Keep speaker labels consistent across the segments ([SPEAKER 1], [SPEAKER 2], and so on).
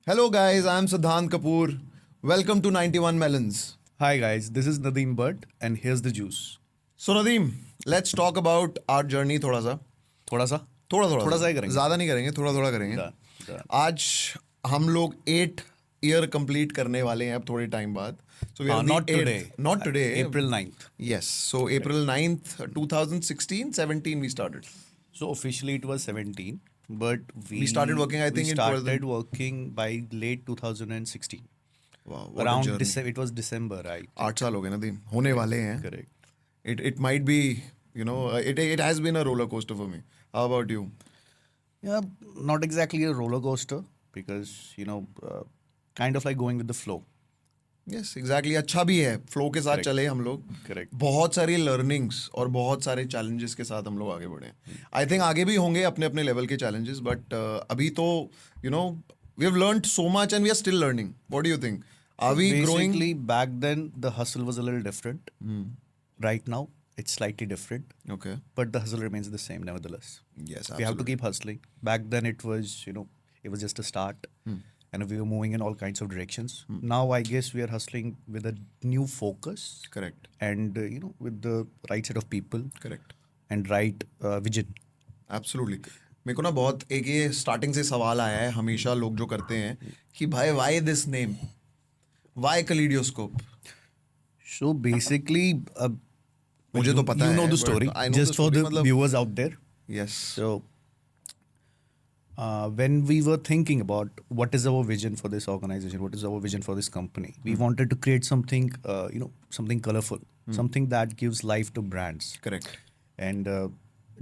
[SPEAKER 1] Hello, guys. I'm Siddhant Kapoor. Welcome to 91 Melons.
[SPEAKER 2] Hi guys, this is Nadeem Bhatt and here's the juice.
[SPEAKER 1] So, Nadeem, let's talk about our journey थोड़ा सा
[SPEAKER 2] थोड़ा सा
[SPEAKER 1] थोड़ा
[SPEAKER 2] सा ही करेंगे.
[SPEAKER 1] ज़्यादा नहीं करेंगे, थोड़ा करेंगे.
[SPEAKER 2] Done.
[SPEAKER 1] आज हम लोग 8 ईयर कंप्लीट करने वाले हैं अब थोड़े टाइम बाद. So we are
[SPEAKER 2] Not
[SPEAKER 1] the eighth-
[SPEAKER 2] today.
[SPEAKER 1] Not today.
[SPEAKER 2] April 9th.
[SPEAKER 1] Yes. So April 9th, 2016, 17 we started.
[SPEAKER 2] So officially it was 17, but we
[SPEAKER 1] started working, I think,
[SPEAKER 2] we
[SPEAKER 1] in
[SPEAKER 2] started working by late 2016.
[SPEAKER 1] Wow. What a
[SPEAKER 2] Around
[SPEAKER 1] journey.
[SPEAKER 2] December, it was December, right?
[SPEAKER 1] 8 साल हो गए नदीम, होने वाले हैं.
[SPEAKER 2] Correct.
[SPEAKER 1] It might be, it has been a roller coaster for me. How about you?
[SPEAKER 2] Yeah, not exactly a roller coaster because kind of like going with the flow.
[SPEAKER 1] Yes exactly अच्छा भी है flow के साथ
[SPEAKER 2] Correct.
[SPEAKER 1] चले हम लोग.
[SPEAKER 2] Correct.
[SPEAKER 1] बहुत सारी लर्निंग्स और बहुत सारे चैलेंजेस के साथ हम लोग आगे बढ़े. आई थिंक आगे भी होंगे अपने अपने लेवल के चैलेंजेस बट अभी तो we have learned so much and we are still learning. What do you think? Are we growing?
[SPEAKER 2] Basically, back then the hustle was a little different. Right now, it's slightly different,
[SPEAKER 1] okay
[SPEAKER 2] but the hustle remains the same nevertheless.
[SPEAKER 1] Yes
[SPEAKER 2] We have to keep hustling. Back then, it was it was just a start, and we were moving in all kinds of directions. Now, I guess we are hustling with a new focus
[SPEAKER 1] correct
[SPEAKER 2] and with the right set of people
[SPEAKER 1] correct
[SPEAKER 2] and right vision.
[SPEAKER 1] Absolutely. मेरे को ना बहुत एक ये starting से सवाल आया है हमेशा लोग जो करते हैं कि भाई why this name, why kaleidoscope.
[SPEAKER 2] So basically,
[SPEAKER 1] मुझे तो पता
[SPEAKER 2] you
[SPEAKER 1] है,
[SPEAKER 2] know the
[SPEAKER 1] but
[SPEAKER 2] story.
[SPEAKER 1] I know the
[SPEAKER 2] Just for
[SPEAKER 1] story,
[SPEAKER 2] the
[SPEAKER 1] मतलब-
[SPEAKER 2] viewers out there.
[SPEAKER 1] Yes
[SPEAKER 2] So, when we were thinking about what is our vision for this organization, what is our vision for this company, we wanted to create something, something colorful, something that gives life to brands.
[SPEAKER 1] Correct.
[SPEAKER 2] And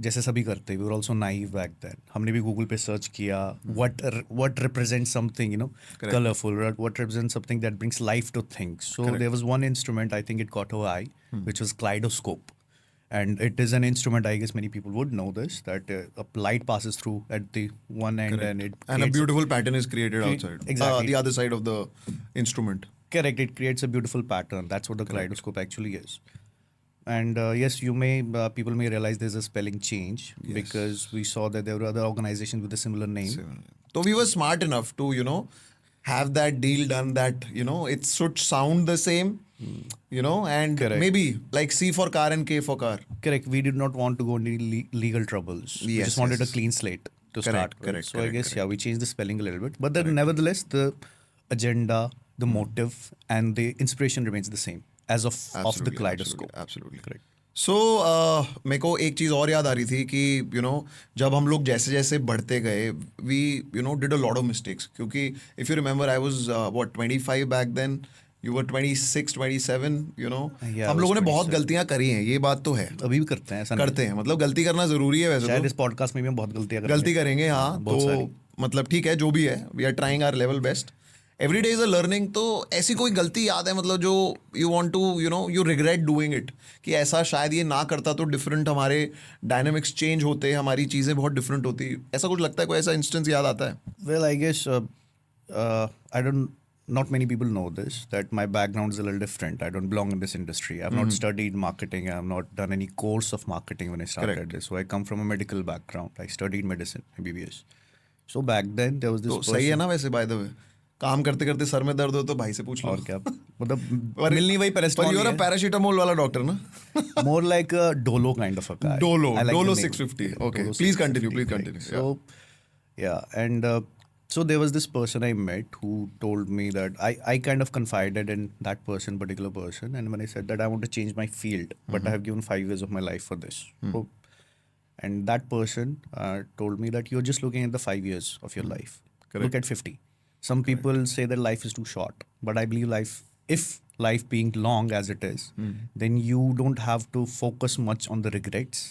[SPEAKER 2] जैसे सभी करते हैं, we were also naive back then. हमने भी Google पे search किया what represents something
[SPEAKER 1] Correct.
[SPEAKER 2] colorful, what represents something that brings life to things. So
[SPEAKER 1] Correct.
[SPEAKER 2] there was one instrument, I think it caught our eye, which was kaleidoscope. And it is an instrument, I guess many people would know this, that a light passes through at the one end and it
[SPEAKER 1] And a
[SPEAKER 2] creates
[SPEAKER 1] beautiful pattern is created
[SPEAKER 2] Cre-
[SPEAKER 1] outside.
[SPEAKER 2] exactly.
[SPEAKER 1] The other side of the instrument.
[SPEAKER 2] Correct, it creates a beautiful pattern. That's what the kaleidoscope actually is. And yes, people may realize there's a spelling change because we saw that there were other organizations with a similar name.
[SPEAKER 1] So we were smart enough to, have that deal done that, it should sound the same, and
[SPEAKER 2] Correct.
[SPEAKER 1] maybe like C for car and K for car.
[SPEAKER 2] Correct, we did not want to go into legal troubles. We
[SPEAKER 1] Yes,
[SPEAKER 2] just wanted
[SPEAKER 1] yes.
[SPEAKER 2] a clean slate to
[SPEAKER 1] Correct,
[SPEAKER 2] start with.
[SPEAKER 1] correct,
[SPEAKER 2] So I
[SPEAKER 1] correct,
[SPEAKER 2] guess, we changed the spelling a little bit. But then nevertheless, the agenda, the motive, and the inspiration remains the same as of the
[SPEAKER 1] Absolutely,
[SPEAKER 2] kaleidoscope.
[SPEAKER 1] absolutely.
[SPEAKER 2] Correct.
[SPEAKER 1] सो मेरे को एक चीज़ और याद आ रही थी कि जब हम लोग जैसे जैसे बढ़ते गए we did a lot of mistakes. क्योंकि if you remember I was 25 back then, you were 26 27.
[SPEAKER 2] Yeah, I
[SPEAKER 1] हम लोगों
[SPEAKER 2] was
[SPEAKER 1] ने बहुत
[SPEAKER 2] 27.
[SPEAKER 1] गलतियां करी हैं, ये बात तो है.
[SPEAKER 2] अभी भी करते हैं, ऐसा नहीं
[SPEAKER 1] करते हैं, मतलब गलती करना ज़रूरी है. वैसे
[SPEAKER 2] शायद
[SPEAKER 1] तो
[SPEAKER 2] इस पॉडकास्ट में भी हम बहुत गलतियां करेंगे.
[SPEAKER 1] गलती करेंगे, हाँ.
[SPEAKER 2] बहुत
[SPEAKER 1] तो
[SPEAKER 2] सारी.
[SPEAKER 1] मतलब ठीक है, जो भी है we are trying our level best. Every day is a learning. तो ऐसी कोई गलती याद है मतलब जो you want to you regret doing it, कि ऐसा शायद ये ना करता तो डिफरेंट हमारे डायनामिक्स चेंज होते, हमारी चीज़ें बहुत डिफरेंट होती. ऐसा कुछ लगता है, कोई ऐसा इंस्टेंस याद आता है?
[SPEAKER 2] Well, I guess I don't. Not many people know this, that my background is a little different. I don't belong in this industry. I've not studied marketing. I've not done any course of marketing when I started
[SPEAKER 1] Correct.
[SPEAKER 2] this. So I come from a medical background. I studied medicine, MBBS. So back then there was this
[SPEAKER 1] तो
[SPEAKER 2] person.
[SPEAKER 1] सही है ना वैसे. Bye the वे, काम करते करते sir में दर्द हो तो भाई से पूछ लो.
[SPEAKER 2] और क्या मतलब
[SPEAKER 1] पर
[SPEAKER 2] मिलनी वही
[SPEAKER 1] पर
[SPEAKER 2] paracetamol
[SPEAKER 1] you are a paracetamol वाला डॉक्टर ना?
[SPEAKER 2] more like a Dolo kind of a guy.
[SPEAKER 1] Dolo
[SPEAKER 2] I like the name.
[SPEAKER 1] 650. Okay,
[SPEAKER 2] Dolo
[SPEAKER 1] please
[SPEAKER 2] 650,
[SPEAKER 1] continue, please
[SPEAKER 2] correct.
[SPEAKER 1] continue.
[SPEAKER 2] So yeah, and so there was this person I met who told me that I kind of confided in that particular person, and when I said that I want to change my field, but I have given 5 years of my life for this. So, and that person told me that you're just looking at the 5 years of your life.
[SPEAKER 1] Correct.
[SPEAKER 2] Look at 50. Some people say that life is too short, but I believe if life being long as it is, then you don't have to focus much on the regrets.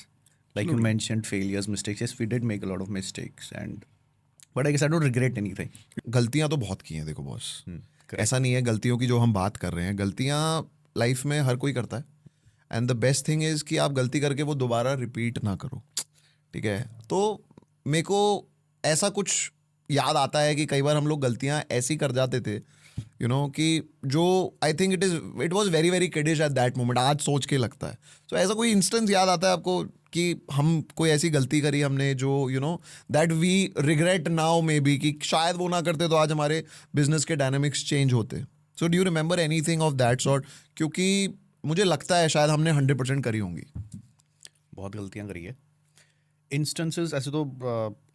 [SPEAKER 2] Like you mentioned, failures, mistakes. Yes, we did make a lot of mistakes, but I guess I don't regret anything.
[SPEAKER 1] गलतियां तो बहुत की हैं देखो boss.
[SPEAKER 2] correct.
[SPEAKER 1] ऐसा नहीं है गलतियों की जो हम बात कर रहे हैं, गलतियां लाइफ में हर कोई करता है. And the best thing is कि आप गलती करके वो दोबारा रिपीट ना करो. ठीक है. तो मेरे को ऐसा कुछ याद आता है कि कई बार हम लोग गलतियां ऐसी कर जाते थे कि जो आई think it was very very kiddish at that moment. आज सोच के लगता है. सो ऐसा कोई इंस्टेंस याद आता है आपको कि हम कोई ऐसी गलती करी हमने जो that we regret now maybe, कि शायद वो ना करते तो आज हमारे बिजनेस के डायनामिक्स चेंज होते. So do you remember anything of that sort? क्योंकि मुझे लगता है शायद हमने 100% करी होंगी.
[SPEAKER 2] बहुत गलतियां करी है. इंस्टेंसेस ऐसे तो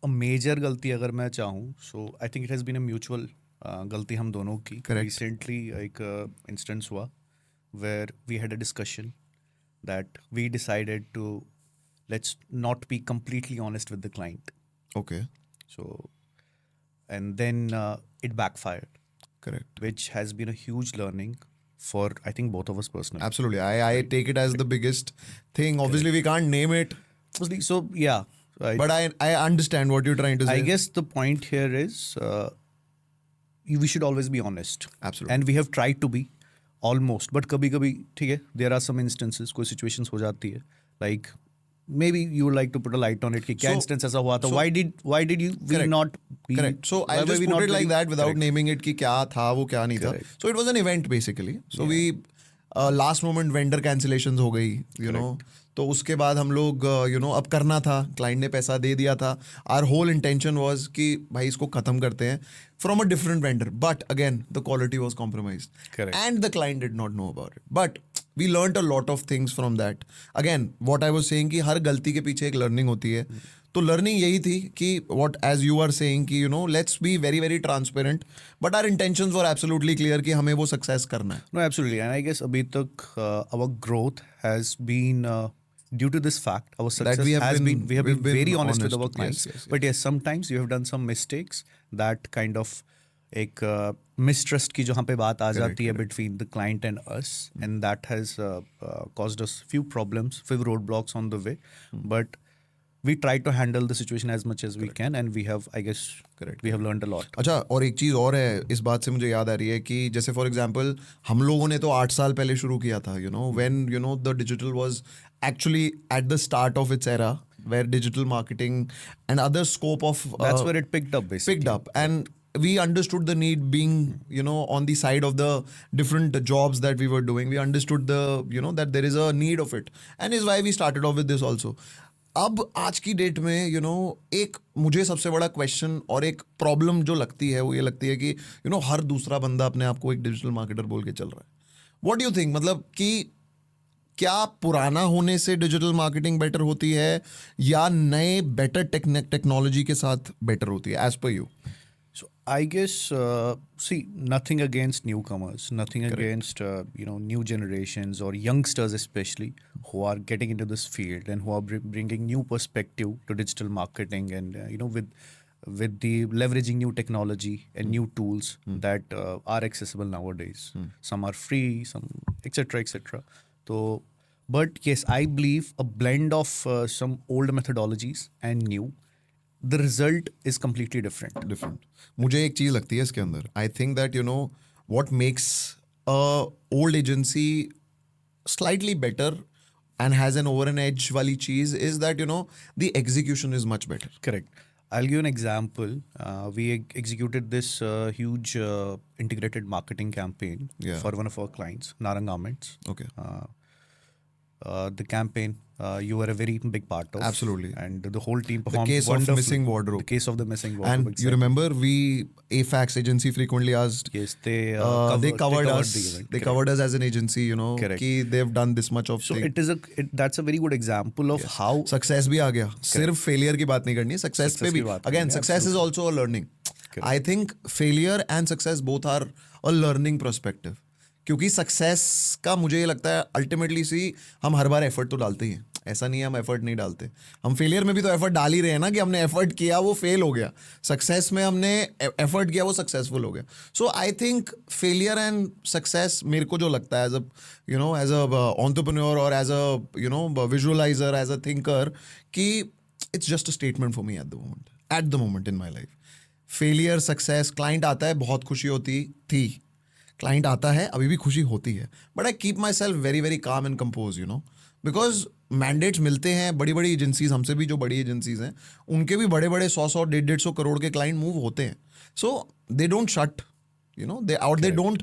[SPEAKER 2] मेजर गलती अगर मैं चाहूँ, so I think it has been a mutual गलती हम दोनों की.
[SPEAKER 1] Correct.
[SPEAKER 2] रिसेंटली एक इंस्टेंस हुआ where we had a discussion that we decided to let's not be completely honest with the client.
[SPEAKER 1] Okay,
[SPEAKER 2] So, and then it backfired,
[SPEAKER 1] correct.
[SPEAKER 2] which has been a huge learning for I think both of us personally.
[SPEAKER 1] Absolutely. I take it as the biggest thing. Obviously, we can't name it,
[SPEAKER 2] So yeah,
[SPEAKER 1] but I understand what you're trying to say.
[SPEAKER 2] I guess the point here is we should always be honest.
[SPEAKER 1] Absolutely.
[SPEAKER 2] And we have tried to be almost, but कभी कभी ठीक है, there are some instances, कोई situations हो जाती है, like maybe you would like to put a light on it कि क्या
[SPEAKER 1] So-
[SPEAKER 2] instance ऐसा हुआ था,
[SPEAKER 1] so-
[SPEAKER 2] why did you we
[SPEAKER 1] Correct.
[SPEAKER 2] not be,
[SPEAKER 1] Correct. So
[SPEAKER 2] why
[SPEAKER 1] I'll
[SPEAKER 2] were
[SPEAKER 1] just
[SPEAKER 2] we
[SPEAKER 1] put
[SPEAKER 2] not
[SPEAKER 1] it like
[SPEAKER 2] very-
[SPEAKER 1] that without
[SPEAKER 2] Correct.
[SPEAKER 1] naming it कि क्या था वो क्या नहीं था.
[SPEAKER 2] Correct.
[SPEAKER 1] So it was an event basically. So we last moment vendor cancellations हो गई, you know. तो उसके बाद हम लोग अब करना था, क्लाइंट ने पैसा दे दिया था. Our whole intention was कि भाई इसको खत्म करते हैं from a different vendor. But again, the quality was compromised.
[SPEAKER 2] Correct.
[SPEAKER 1] And the client did not know about it. But we learned a lot of things from that. Again, what I was saying कि हर गलती के पीछे एक learning होती है. तो learning यही थी कि what as you are saying कि let's be very very transparent, but our intentions were absolutely clear कि हमें वो success करना है.
[SPEAKER 2] No, absolutely. And I guess अभी तक our growth has been due to this fact. Our success
[SPEAKER 1] we have
[SPEAKER 2] has
[SPEAKER 1] been-
[SPEAKER 2] we have
[SPEAKER 1] we've
[SPEAKER 2] been very
[SPEAKER 1] been
[SPEAKER 2] honest with
[SPEAKER 1] honest.
[SPEAKER 2] our clients.
[SPEAKER 1] Yes, yes,
[SPEAKER 2] But yes, sometimes you have done some mistakes that kind of एक mistrust की जहाँ पे बात आ जाती है between the client and us, and that has caused us few problems, few roadblocks on the way. But we try to handle the situation as much as we can, and we have, I guess, we have learned a lot.
[SPEAKER 1] अच्छा, और एक चीज़ और है, इस बात से मुझे याद आ रही है कि जैसे फॉर एग्जांपल हम लोगों ने तो 8 साल पहले शुरू किया था, when the digital was actually at the start of its era, where digital marketing and other scope of
[SPEAKER 2] That's where it picked up, basically.
[SPEAKER 1] picked up, and we understood the need being on the side of the different jobs that we were doing. We understood the that there is a need of it, and is why we started off with this also. अब आज की date में एक मुझे सबसे बड़ा question और एक प्रॉब्लम जो लगती है वो ये लगती है कि हर दूसरा बंदा अपने आप को एक डिजिटल मार्केटर बोल के चल रहा है. व्हाट डू यू थिंक, मतलब कि क्या पुराना होने से डिजिटल मार्केटिंग बेटर होती है या नए बेटर टेक्नोलॉजी के साथ बेटर होती है as per you?
[SPEAKER 2] So I guess, see, nothing against newcomers, nothing against new generations or youngsters especially who are getting into this field and who are bringing new perspective to digital marketing, and with the leveraging new technology and new tools that are accessible nowadays. Some are free, some etc. So, but yes, I believe a blend of some old methodologies and new, the result is completely different.
[SPEAKER 1] मुझे एक चीज़ लगती है इसके अंदर. I think that what makes a old agency slightly better and has an over an edge वाली चीज़ is that the execution is much better.
[SPEAKER 2] Correct. I'll give you an example. We executed this huge integrated marketing campaign
[SPEAKER 1] Yeah.
[SPEAKER 2] for one of our clients, Narang Garments.
[SPEAKER 1] Okay.
[SPEAKER 2] The campaign you were a very big part of.
[SPEAKER 1] Absolutely.
[SPEAKER 2] And the whole team performed
[SPEAKER 1] case of
[SPEAKER 2] wonderfully.
[SPEAKER 1] missing wardrobe.
[SPEAKER 2] The case of the missing wardrobe.
[SPEAKER 1] And
[SPEAKER 2] exactly.
[SPEAKER 1] you remember we AFAX agency frequently asked.
[SPEAKER 2] Yes, they
[SPEAKER 1] covered us.
[SPEAKER 2] the event.
[SPEAKER 1] They
[SPEAKER 2] Correct.
[SPEAKER 1] covered us as an agency.
[SPEAKER 2] Correct.
[SPEAKER 1] कि they've done this much of
[SPEAKER 2] So
[SPEAKER 1] thing.
[SPEAKER 2] that's a very good example of how
[SPEAKER 1] success भी आ गया. सिर्फ failure की बात नहीं करनी, success पे
[SPEAKER 2] Success
[SPEAKER 1] भी.
[SPEAKER 2] की बात
[SPEAKER 1] अगेन
[SPEAKER 2] करनी है,
[SPEAKER 1] success is also a learning. I think failure and success both are a learning perspective. क्योंकि सक्सेस का मुझे ये लगता है अल्टीमेटली हम हर बार एफर्ट तो डालते ही हैं. ऐसा नहीं है हम एफर्ट नहीं डालते. हम फेलियर में भी तो एफर्ट डाल ही रहे हैं ना, कि हमने एफर्ट किया वो फेल हो गया. सक्सेस में हमने एफर्ट किया वो सक्सेसफुल हो गया. So I think failure and success मेरे को जो लगता है एज अ एंटरप्रेन्योर और as a visualizer, as a thinker, कि it's just a statement for me at the moment in my life. Failure, success, client आता है बहुत खुशी होती थी, क्लाइंट आता है अभी भी खुशी होती है, but I keep my self very very calm and compose, because mandates मिलते हैं. बड़ी बड़ी एजेंसीज, हमसे भी जो बड़ी एजेंसीज हैं, उनके भी बड़े बड़े 100 150 करोड़ के क्लाइंट मूव होते हैं. So they don't shut, you know, they don't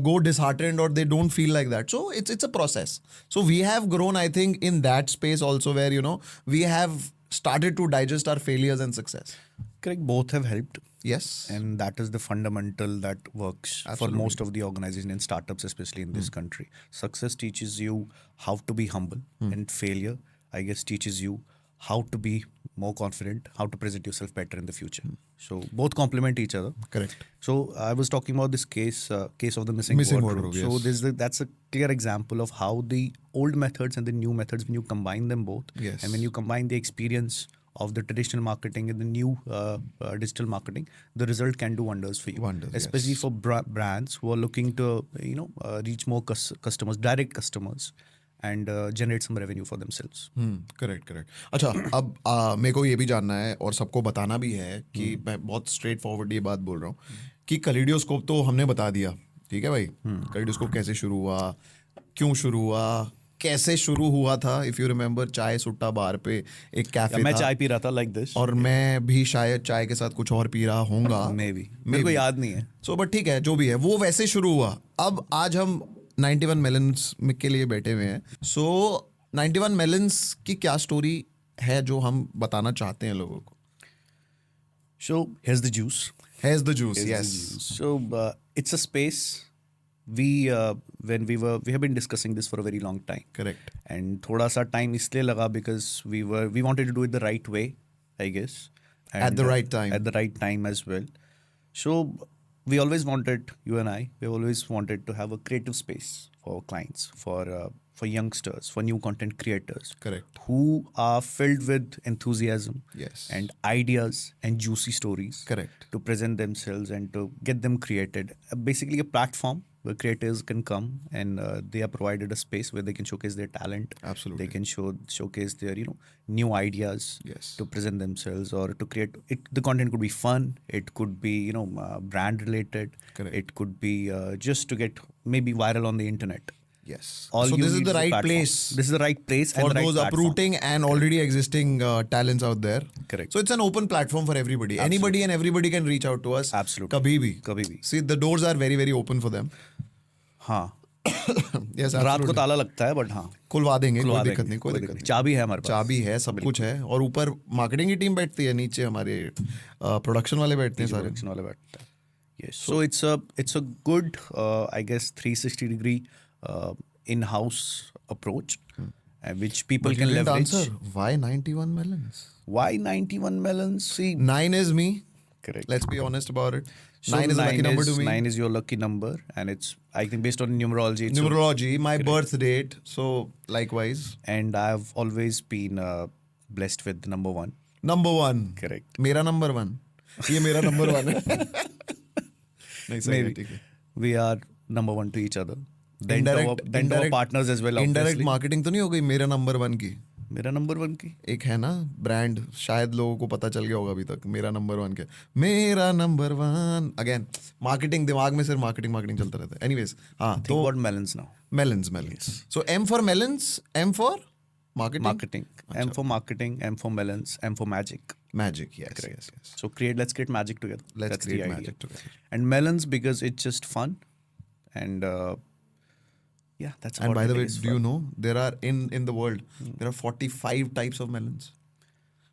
[SPEAKER 1] go disheartened or they don't feel like that. So it's a process. So we have grown, I think, in that space also, where, you know, we have started to digest our failures and success.
[SPEAKER 2] Correct. Both have helped.
[SPEAKER 1] Yes.
[SPEAKER 2] And that is the fundamental that works for most of the organizations and startups, especially in this country. Success teaches you how to be humble, and failure, I guess, teaches you how to be more confident, how to present yourself better in the future. So both complement each other.
[SPEAKER 1] Correct.
[SPEAKER 2] So I was talking about this case of the missing wardrobe. So
[SPEAKER 1] yes.
[SPEAKER 2] that's a clear example of how the old methods and the new methods, when you combine them both,
[SPEAKER 1] Yes.
[SPEAKER 2] and when you combine the experience of the traditional marketing and the new digital marketing, the result can do wonders for you.
[SPEAKER 1] Wonders,
[SPEAKER 2] Especially
[SPEAKER 1] yes.
[SPEAKER 2] for brands who are looking to reach more customers, direct customers, and generate some revenue for themselves.
[SPEAKER 1] Correct correct. अच्छा, अब मेरे को ये भी जानना है और सबको बताना भी है कि मैं बहुत स्ट्रेट फॉरवर्ड ये बात बोल रहा हूँ कि कलीडियोस्कोप तो हमने बता दिया, ठीक है भाई. कलीडियोस्कोप कैसे शुरू हुआ, क्यों शुरू हुआ, कैसे शुरू हुआ था. इफ यू रिमेंबर, चाय सुट्टा बार पे एक कैफे
[SPEAKER 2] मैं
[SPEAKER 1] था
[SPEAKER 2] चाय पी रहा था लाइक दिस,
[SPEAKER 1] और मैं भी शायद चाय के साथ कुछ और पी रहा होऊंगा.
[SPEAKER 2] मे बी, मेरे को याद नहीं है.
[SPEAKER 1] सो बट ठीक है, जो भी है वो वैसे शुरू हुआ. अब आज हम 91 मेलन्स के लिए बैठे हुए हैं. सो 91 मेलन्स की क्या स्टोरी है जो हम बताना चाहते हैं लोगों को.
[SPEAKER 2] So here's the juice.
[SPEAKER 1] Here's the juice.
[SPEAKER 2] Here's the
[SPEAKER 1] Yes.
[SPEAKER 2] juice. So it's a space we have been discussing this for a very long time.
[SPEAKER 1] Correct.
[SPEAKER 2] And थोड़ा सा time इसलिए लगा because we wanted to do it the right way, I guess. And,
[SPEAKER 1] At the right time.
[SPEAKER 2] At the right time as well. So we always wanted, you and I, we always wanted to have a creative space for clients, for youngsters, for new content creators.
[SPEAKER 1] Correct.
[SPEAKER 2] Who are filled with enthusiasm.
[SPEAKER 1] Yes.
[SPEAKER 2] And ideas and juicy stories.
[SPEAKER 1] Correct.
[SPEAKER 2] To present themselves and to get them created. Basically a platform where creators can come and they are provided a space where they can showcase their talent.
[SPEAKER 1] Absolutely.
[SPEAKER 2] They can showcase their new ideas.
[SPEAKER 1] Yes.
[SPEAKER 2] To present themselves or to create it. The content could be fun. It could be brand related.
[SPEAKER 1] Correct.
[SPEAKER 2] It could be just to get maybe viral on the internet.
[SPEAKER 1] Yes.
[SPEAKER 2] All
[SPEAKER 1] so
[SPEAKER 2] you
[SPEAKER 1] this is
[SPEAKER 2] need
[SPEAKER 1] the right
[SPEAKER 2] platform.
[SPEAKER 1] place.
[SPEAKER 2] This is the right place
[SPEAKER 1] For
[SPEAKER 2] and the right
[SPEAKER 1] those
[SPEAKER 2] platform.
[SPEAKER 1] uprooting and already existing talents out there.
[SPEAKER 2] Correct.
[SPEAKER 1] So it's an open platform for everybody. Anybody and everybody can reach out to us.
[SPEAKER 2] Absolutely.
[SPEAKER 1] कभी भी.
[SPEAKER 2] कभी भी.
[SPEAKER 1] See, the doors are very, very open for them.
[SPEAKER 2] हाँ.
[SPEAKER 1] Yes,
[SPEAKER 2] रात को
[SPEAKER 1] absolutely.
[SPEAKER 2] ताला लगता है, बट हाँ,
[SPEAKER 1] खुलवा देंगे, कोई
[SPEAKER 2] खुलवा
[SPEAKER 1] दिक्कत
[SPEAKER 2] देंगे,
[SPEAKER 1] नहीं, कोई दिक्कत नहीं.
[SPEAKER 2] चाबी है हमारे पास.
[SPEAKER 1] चाबी है, सब कुछ है. और ऊपर मार्केटिंग की टीम बैठती है, नीचे हमारे प्रोडक्शन वाले बैठते हैं सारे.
[SPEAKER 2] प्रोडक्शन वाले बैठता है. Yes. So it's a good I guess 360 degree in-house approach which people
[SPEAKER 1] But
[SPEAKER 2] can
[SPEAKER 1] you didn't
[SPEAKER 2] leverage.
[SPEAKER 1] answer. Why 91 melons?
[SPEAKER 2] Why 91 melons? See,
[SPEAKER 1] 9 is me.
[SPEAKER 2] correct.
[SPEAKER 1] Let's be honest about it.
[SPEAKER 2] So
[SPEAKER 1] 9 is a lucky number to me.
[SPEAKER 2] 9 is your lucky number, and it's, I think, based on numerology. it's a-
[SPEAKER 1] Numerology, my birth date. So likewise.
[SPEAKER 2] and I've always been blessed with number 1.
[SPEAKER 1] Number 1.
[SPEAKER 2] Correct.
[SPEAKER 1] मेरा number 1. ये मेरा number 1 है. नहीं, सही है,
[SPEAKER 2] Maybe
[SPEAKER 1] ठीक है.
[SPEAKER 2] we are number 1 to each other. Then to our partners as well.
[SPEAKER 1] Indirect
[SPEAKER 2] obviously.
[SPEAKER 1] marketing तो नहीं हो गई मेरा number 1 की.
[SPEAKER 2] मेरा number 1 की.
[SPEAKER 1] एक है ना ब्रांड, शायद लोगों को पता चल गया होगा अभी तक. मेरा नंबर 1 क्या, मेरा नंबर 1. अगेन मार्केटिंग, दिमाग में सिर्फ मार्केटिंग चलता रहता है. एनीवेज, हाँ,
[SPEAKER 2] Think
[SPEAKER 1] तो
[SPEAKER 2] about melons now.
[SPEAKER 1] melons. So M for melons, M for marketing.
[SPEAKER 2] Marketing. M for marketing, M for melons, M for magic.
[SPEAKER 1] Magic, yes.
[SPEAKER 2] So let's create magic together.
[SPEAKER 1] Let's
[SPEAKER 2] That's
[SPEAKER 1] create
[SPEAKER 2] the idea.
[SPEAKER 1] magic together.
[SPEAKER 2] And melons because it's just fun. And yeah, that's
[SPEAKER 1] And
[SPEAKER 2] about
[SPEAKER 1] by the
[SPEAKER 2] it,
[SPEAKER 1] way,
[SPEAKER 2] it's
[SPEAKER 1] do you
[SPEAKER 2] fun.
[SPEAKER 1] know there are in the world there are 45 types of melons.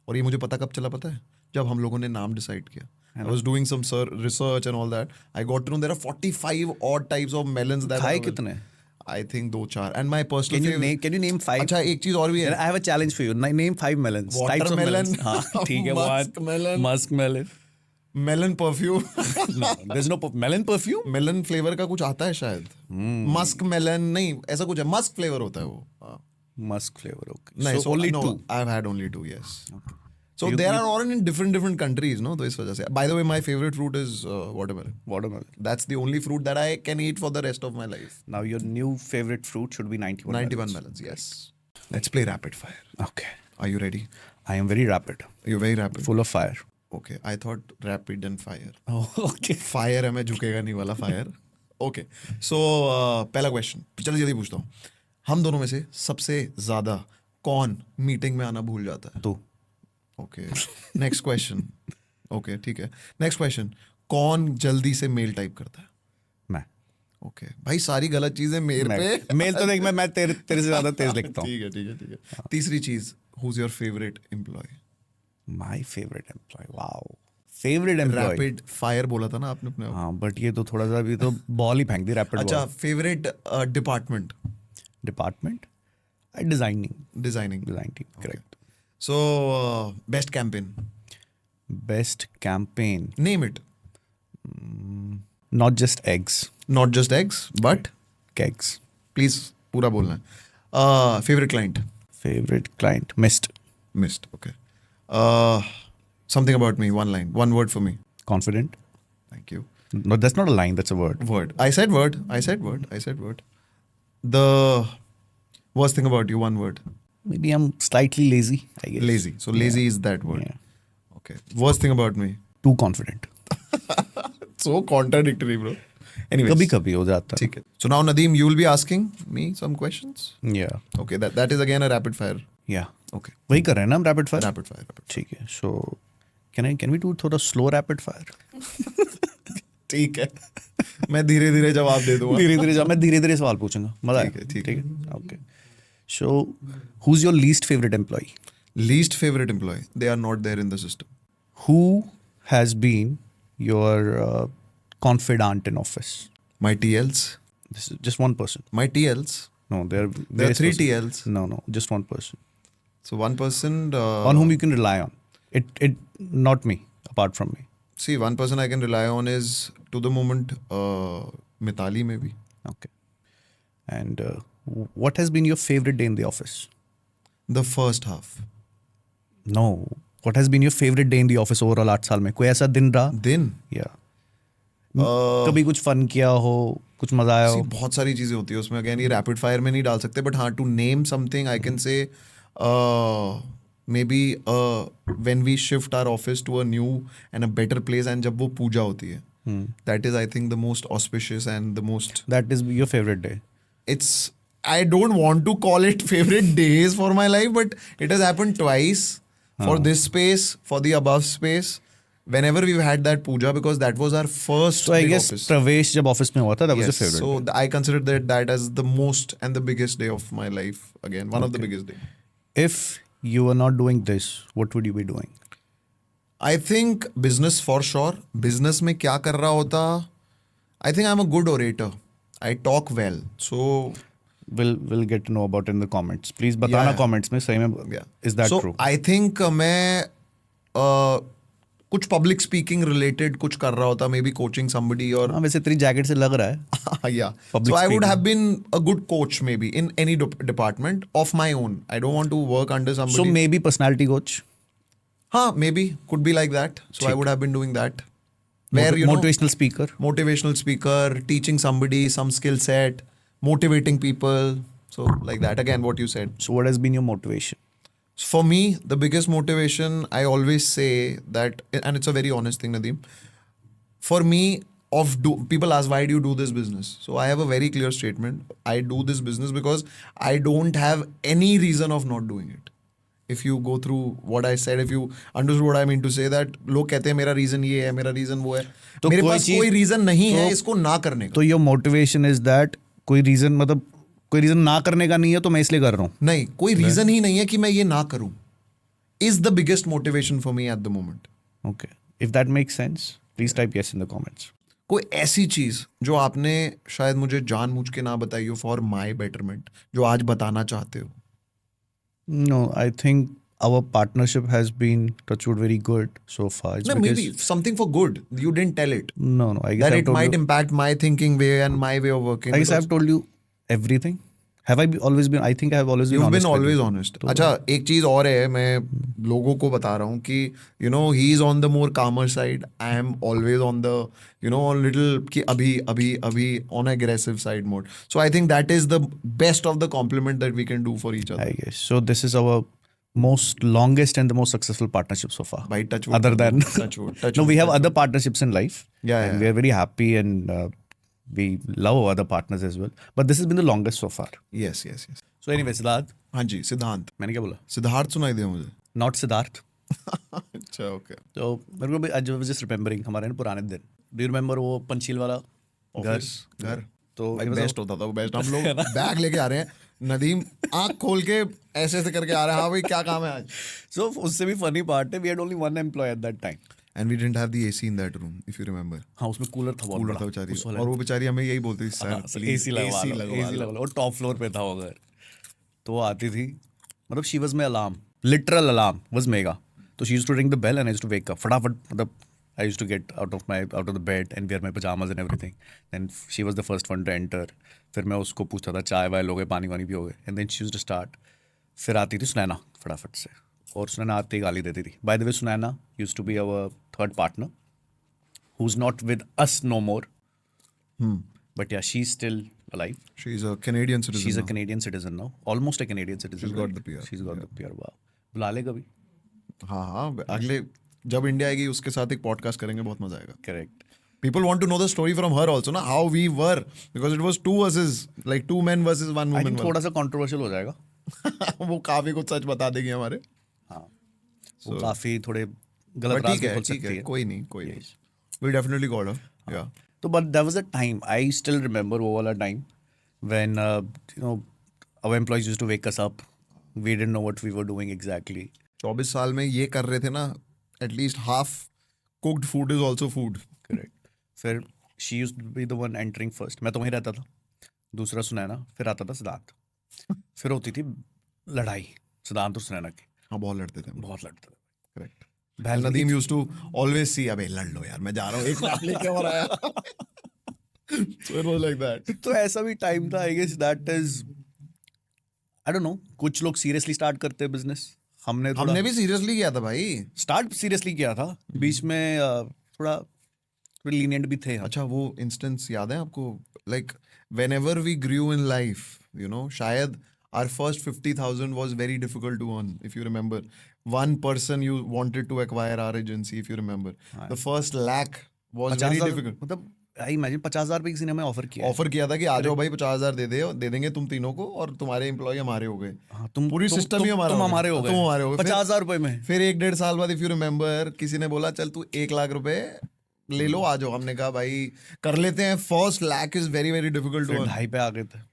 [SPEAKER 1] और ये मुझे पता कब चला, पता है? जब हम लोगों ने नाम डिसाइड किया. I was doing some research and all that. I got to know there are 45 odd types of melons that
[SPEAKER 2] खाए
[SPEAKER 1] are
[SPEAKER 2] कितने?
[SPEAKER 1] I think 2-4. And my personal favorite.
[SPEAKER 2] Can you name 5?
[SPEAKER 1] अच्छा, एक चीज और भी है.
[SPEAKER 2] I have a challenge for you. Name 5 melons. Types of
[SPEAKER 1] Watermelon.
[SPEAKER 2] melons. हाँ, ठीक है.
[SPEAKER 1] Musk melon.
[SPEAKER 2] Musk melon.
[SPEAKER 1] Melon perfume.
[SPEAKER 2] No, there's no melon perfume.
[SPEAKER 1] Melon flavour का कुछ आता है शायद. मस्क मेलन नहीं, ऐसा कुछ है. मस्क फ्लेवर होता है वो. हाँ.
[SPEAKER 2] Musk flavor. Okay.
[SPEAKER 1] नहीं,
[SPEAKER 2] so only
[SPEAKER 1] no,
[SPEAKER 2] 2.
[SPEAKER 1] I've had only 2. Yes.
[SPEAKER 2] Okay.
[SPEAKER 1] So
[SPEAKER 2] You-
[SPEAKER 1] there
[SPEAKER 2] you-
[SPEAKER 1] are all in different countries, no? तो इस वजह से. By the way, my favorite fruit is watermelon.
[SPEAKER 2] Watermelon.
[SPEAKER 1] That's the only fruit that I can eat for the rest of my life.
[SPEAKER 2] Now your new favorite fruit should be 91
[SPEAKER 1] 91 melons, yes. Let's play rapid fire.
[SPEAKER 2] Okay.
[SPEAKER 1] Are you ready?
[SPEAKER 2] I am very rapid.
[SPEAKER 1] You're very rapid.
[SPEAKER 2] Full of fire.
[SPEAKER 1] Okay, I thought rapid and fire.
[SPEAKER 2] Oh, okay.
[SPEAKER 1] Fire है, मैं झुकेगा नहीं वाला fire. Okay, सो पहला question, चलो जल्दी पूछता हूँ. हम दोनों में से सबसे ज्यादा कौन मीटिंग में आना भूल जाता है?
[SPEAKER 2] तू.
[SPEAKER 1] Okay, next question. ओके, ठीक है. नेक्स्ट क्वेश्चन, कौन जल्दी से मेल टाइप करता है? ओके भाई, सारी गलत चीजें मेल पे।
[SPEAKER 2] मेल तो देख, मैं तेरे से ज्यादा तेज लिखता हूँ.
[SPEAKER 1] ठीक है, ठीक है, ठीक है. तीसरी चीज, who's your favorite employee?
[SPEAKER 2] My favourite employee. Wow, favourite employee.
[SPEAKER 1] Rapid fire बोला था ना आपने अपने आप.
[SPEAKER 2] हाँ, बट ये तो थोड़ा सा भी तो बॉल ही फेंक दी. रैपिड
[SPEAKER 1] अच्छा, favourite department.
[SPEAKER 2] Department. Designing.
[SPEAKER 1] Designing.
[SPEAKER 2] Designing, correct.
[SPEAKER 1] So, best campaign.
[SPEAKER 2] Best campaign.
[SPEAKER 1] Name it.
[SPEAKER 2] Not just eggs.
[SPEAKER 1] Not just eggs, but
[SPEAKER 2] केग्स.
[SPEAKER 1] please पूरा बोलना है. Favorite client.
[SPEAKER 2] Favourite client. Missed.
[SPEAKER 1] Missed. Okay. Something about me. One line. One word for me.
[SPEAKER 2] Confident.
[SPEAKER 1] Thank you.
[SPEAKER 2] No, that's not a line, that's a word.
[SPEAKER 1] Word. I said word. I said word. I said word. The worst thing about you. One word.
[SPEAKER 2] Maybe I'm slightly lazy, I guess.
[SPEAKER 1] Lazy. So lazy is that word.
[SPEAKER 2] Yeah.
[SPEAKER 1] Okay. Worst thing about me.
[SPEAKER 2] Too confident.
[SPEAKER 1] So contradictory, bro. Anyways.
[SPEAKER 2] कभी कभी हो जाता है.
[SPEAKER 1] ठीक है. So now Nadeem, you will be asking me some questions.
[SPEAKER 2] Yeah.
[SPEAKER 1] Okay. That is again a rapid fire.
[SPEAKER 2] Yeah.
[SPEAKER 1] Okay.
[SPEAKER 2] वही कर रहे हैं ना हम rapid fire.
[SPEAKER 1] Rapid fire. Rapid fire.
[SPEAKER 2] ठीक है. So can we do थोड़ा स्लो रैपिड फायर?
[SPEAKER 1] ठीक है. मैं धीरे धीरे जवाब दे दूंगा.
[SPEAKER 2] मैं धीरे धीरे सवाल पूछूंगा. मजा
[SPEAKER 1] ठीक है,
[SPEAKER 2] आएगा.
[SPEAKER 1] ठीक
[SPEAKER 2] है. Okay. So who's your least favorite employee?
[SPEAKER 1] Least favorite employee. They are not there in the system.
[SPEAKER 2] Who has been your confidant in office?
[SPEAKER 1] My TLs.
[SPEAKER 2] This is just one person.
[SPEAKER 1] My TLs.
[SPEAKER 2] No, there are
[SPEAKER 1] There are
[SPEAKER 2] various
[SPEAKER 1] 3
[SPEAKER 2] persons.
[SPEAKER 1] TLs.
[SPEAKER 2] No, just one person
[SPEAKER 1] So one person.
[SPEAKER 2] on whom you can rely on. It not me, apart from me.
[SPEAKER 1] See, one person I can rely on is to the moment Mitali maybe.
[SPEAKER 2] Okay. And what has been your favorite day in the office?
[SPEAKER 1] The first half.
[SPEAKER 2] No. What has been your favorite day in the office overall 8 साल में? कोई ऐसा दिन रहा?
[SPEAKER 1] Then.
[SPEAKER 2] Yeah. कभी कुछ fun किया हो, कुछ मजा आया
[SPEAKER 1] See,
[SPEAKER 2] हो?
[SPEAKER 1] बहुत सारी चीजें होती है उसमें. अगेन ये रैपिड फायर में नहीं डाल सकते, बट हाँ, to name something I can say maybe when we shift our office to a new and a better place, and जब वो पूजा होती है, that is I think the most auspicious and the most.
[SPEAKER 2] That is your favorite day.
[SPEAKER 1] It's, I don't want to call it favorite days for my life, but it has happened twice for this space, for the above space. Whenever we've had that puja, because that was our first
[SPEAKER 2] So I
[SPEAKER 1] big
[SPEAKER 2] guess
[SPEAKER 1] office.
[SPEAKER 2] प्रवेश जब office में हुआ था, that was your
[SPEAKER 1] Yes,
[SPEAKER 2] favorite.
[SPEAKER 1] so I consider that as the most and the biggest day of my life. Again, one of the biggest day.
[SPEAKER 2] If you were not doing this, what would you be doing?
[SPEAKER 1] I think business for sure. Business में क्या कर रहा होता? I think I'm a good orator. I talk well. So
[SPEAKER 2] We'll get to know about it in the comments. Please बताना
[SPEAKER 1] Yeah.
[SPEAKER 2] comments में सही में.
[SPEAKER 1] yeah.
[SPEAKER 2] Is that
[SPEAKER 1] so
[SPEAKER 2] true?
[SPEAKER 1] I think मैं कुछ public speaking related कुछ कर रहा होता, maybe coaching somebody or
[SPEAKER 2] हाँ, वैसे तेरी जैकेट से लग रहा है.
[SPEAKER 1] yeah.
[SPEAKER 2] Public
[SPEAKER 1] So I would
[SPEAKER 2] speaking.
[SPEAKER 1] have been a good coach maybe in any department of my own. I don't want to work under somebody.
[SPEAKER 2] So maybe personality coach.
[SPEAKER 1] हाँ, maybe could be like that. So I would have been doing that. Where
[SPEAKER 2] Motivational speaker.
[SPEAKER 1] motivational speaker, teaching somebody some skill set, motivating people. So like that. Again, what you said.
[SPEAKER 2] So what has been your motivation?
[SPEAKER 1] For me, the biggest motivation, I always say that, and it's a very honest thing, Nadeem. For me, people ask, why do you do this business? So I have a very clear statement. I do this business because I don't have any reason of not doing it. If you go through what I said, if you understood what I mean to say, that लोग कहते हैं मेरा reason ये है, मेरा reason वो है.
[SPEAKER 2] तो
[SPEAKER 1] मेरे
[SPEAKER 2] कोई
[SPEAKER 1] पास
[SPEAKER 2] चीज-
[SPEAKER 1] कोई reason नहीं है
[SPEAKER 2] तो-
[SPEAKER 1] इसको ना करने का.
[SPEAKER 2] तो your motivation is that कोई reason, मतलब कोई reason ना करने का नहीं है, तो मैं इसलिए कर रहा हूँ.
[SPEAKER 1] नहीं, कोई reason ही नहीं है कि मैं ये ना करूँ. Is the biggest motivation for me at the moment.
[SPEAKER 2] Okay. If that makes sense, please type yes in the comments.
[SPEAKER 1] कोई ऐसी चीज जो आपने शायद मुझे जानबूझ के ना बताई हो फॉर माय बेटरमेंट, जो आज बताना चाहते हो.
[SPEAKER 2] No, I think our partnership has been touchwood very good so far. It's
[SPEAKER 1] No,
[SPEAKER 2] because,
[SPEAKER 1] maybe something for good. You didn't tell it.
[SPEAKER 2] No, I guess
[SPEAKER 1] That
[SPEAKER 2] I've
[SPEAKER 1] it
[SPEAKER 2] told
[SPEAKER 1] might
[SPEAKER 2] you.
[SPEAKER 1] impact my thinking way and my way of working.
[SPEAKER 2] I guess
[SPEAKER 1] because
[SPEAKER 2] I've told you everything. Have I always been? I think I have always been
[SPEAKER 1] You've
[SPEAKER 2] honest.
[SPEAKER 1] been
[SPEAKER 2] with
[SPEAKER 1] always
[SPEAKER 2] you.
[SPEAKER 1] honest. अच्छा, एक चीज और है, मैं लोगों को बता रहा हूँ कि he is on the more calmer side. I am always on the on little कि अभी on aggressive side mode. So I think that is the best of the compliment that we can do for each other.
[SPEAKER 2] I guess so. This is our most longest and the most successful partnership so far.
[SPEAKER 1] By touch wood.
[SPEAKER 2] Other than
[SPEAKER 1] touch wood. Touch
[SPEAKER 2] no,
[SPEAKER 1] wood,
[SPEAKER 2] we have
[SPEAKER 1] touch
[SPEAKER 2] other
[SPEAKER 1] wood.
[SPEAKER 2] partnerships in life.
[SPEAKER 1] Yeah,
[SPEAKER 2] and
[SPEAKER 1] yeah.
[SPEAKER 2] we are very happy and we love our other partners as well. But this has been the longest so far.
[SPEAKER 1] Yes.
[SPEAKER 2] So anyway, Siddharth,
[SPEAKER 1] हाँ जी, सिद्धांत.
[SPEAKER 2] मैंने क्या बोला?
[SPEAKER 1] सिद्धार्थ सुनाई दिया मुझे.
[SPEAKER 2] Not Siddharth.
[SPEAKER 1] अच्छा, okay.
[SPEAKER 2] तो मेरे को भी आज जस्ट रिमेम्बरिंग हमारे ना पुराने दिन. डू यू रिमेम्बर वो पंचशील वाला
[SPEAKER 1] ऑफिस, घर.
[SPEAKER 2] तो
[SPEAKER 1] भाई
[SPEAKER 2] it was a-
[SPEAKER 1] बेस्ट होता था वो, बेस्ट। हम लोग बैग लेके आ रहे हैं, नदीम आंख खोल के ऐसे ऐसे करके आ रहा है, हाँ भाई क्या काम है आज।
[SPEAKER 2] so उससे भी फनी पार्ट है, we had only one employee at that time.
[SPEAKER 1] And we didn't have the AC in that room, if you remember.
[SPEAKER 2] हाँ, उसमें कूलर था बहुत
[SPEAKER 1] कूलर
[SPEAKER 2] बड़ा
[SPEAKER 1] था बेचारी,
[SPEAKER 2] उस वाले
[SPEAKER 1] और वो बेचारी हमें यही बोलती थी, सर
[SPEAKER 2] हाँ,
[SPEAKER 1] प्लीज
[SPEAKER 2] एसी लगवा लो, एसी लगवा लो। और टॉप फ्लोर पे था वो घर, तो वो आती थी, मतलब she was my alarm, literal alarm was mega. तो she used to ring the bell and I used to wake up फटाफट, मतलब I used to get out of the bed and wear my pyjamas and everything. Then she was the first one to enter. फिर मैं उसको पूछता था चाय वाय लोगे, पानी वानी पियोगे, and then she used to start. फिर आती थी सुनैना फटाफट से, और सुनैना आते ही गाली देती थी। By the way, Sunaina used to be our third partner who's not with us no more. But yeah, she's still alive.
[SPEAKER 1] She is a Canadian citizen.
[SPEAKER 2] She's a Canadian citizen now, almost a Canadian citizen.
[SPEAKER 1] She's got
[SPEAKER 2] right?
[SPEAKER 1] the PR,
[SPEAKER 2] She's got the PR. Wow. बुला ले कभी.
[SPEAKER 1] हाँ हाँ, अगले जब India आएगी उसके साथ एक पॉडकास्ट करेंगे, बहुत मजा आएगा।
[SPEAKER 2] Correct.
[SPEAKER 1] People want to know the story from her also, ना, how we were, because it was two versus, like two men versus one
[SPEAKER 2] I
[SPEAKER 1] woman.
[SPEAKER 2] think थोड़ा सा controversial हो जाएगा.
[SPEAKER 1] वो काफी कुछ सच बता देगी हमारे।
[SPEAKER 2] हाँ. वो काफी थोड़े
[SPEAKER 1] But
[SPEAKER 2] गलत
[SPEAKER 1] ठीक
[SPEAKER 2] रास्ते
[SPEAKER 1] है,
[SPEAKER 2] खोल
[SPEAKER 1] ठीक
[SPEAKER 2] सकती
[SPEAKER 1] है,
[SPEAKER 2] है.
[SPEAKER 1] कोई नहीं, कोई नहीं। We definitely got her. Yeah.
[SPEAKER 2] तो but there was a time, I still remember वो वाला time when you know our employees used to wake us up. We didn't know what we were doing exactly.
[SPEAKER 1] 24 साल में ये कर रहे थे ना, at least half cooked food is also food.
[SPEAKER 2] Correct. फिर she used to be the one entering first. मैं तो वहीं रहता था, दूसरा सुनैना, फिर आता था सिद्धांत। फिर होती थी लड़ाई सिद्धांत और सुनैना की,
[SPEAKER 1] हाँ बहुत लड़ते थे हम।
[SPEAKER 2] बहुत लड़ते थे।
[SPEAKER 1] Correct.
[SPEAKER 2] बहन
[SPEAKER 1] Nadeem used to always see, अबे लड़ लो यार, मैं जा रहा हूँ, एक लाख लेके और आया। So it was like that.
[SPEAKER 2] तो ऐसा भी टाइम था, I guess that is, I don't know, कुछ लोग सीरियसली स्टार्ट करते हैं बिजनेस। हमने
[SPEAKER 1] हमने भी सीरियसली किया था भाई।
[SPEAKER 2] स्टार्ट सीरियसली किया था, बीच में थोड़ा लीनियंट भी थे हम।
[SPEAKER 1] अच्छा, वो इंस्टेंस याद है आपको, like whenever we grew in life, you know, शायद our first 50,000 was very difficult to earn, if you remember. One person you wanted to acquire our agency, if you remember. The first lakh was very
[SPEAKER 2] 50,000
[SPEAKER 1] difficult.
[SPEAKER 2] मतलब I imagine 50,000 पे किसी ने हमें offer किया है।
[SPEAKER 1] Offer किया था कि आ जाओ भाई, 50,000 दे देंगे तुम तीनों को, और तुम्हारे एम्प्लॉय हमारे हो गए।
[SPEAKER 2] हाँ,
[SPEAKER 1] पूरी सिस्टम ही हमारा
[SPEAKER 2] तुम
[SPEAKER 1] हो गया।
[SPEAKER 2] हमारे हो गए,
[SPEAKER 1] तुम हमारे हो गए।
[SPEAKER 2] 50,000 रुपए में।
[SPEAKER 1] फिर 1-1.5 साल बाद, इफ यू रिमेम्बर, किसी ने बोला चल तू 1 लाख रुपए ले लो, आ जाओ। हमने कहा भाई कर लेते हैं, first lakh is very very difficult to
[SPEAKER 2] फिर
[SPEAKER 1] अर्न।
[SPEAKER 2] 2.5 पे आ गए थे।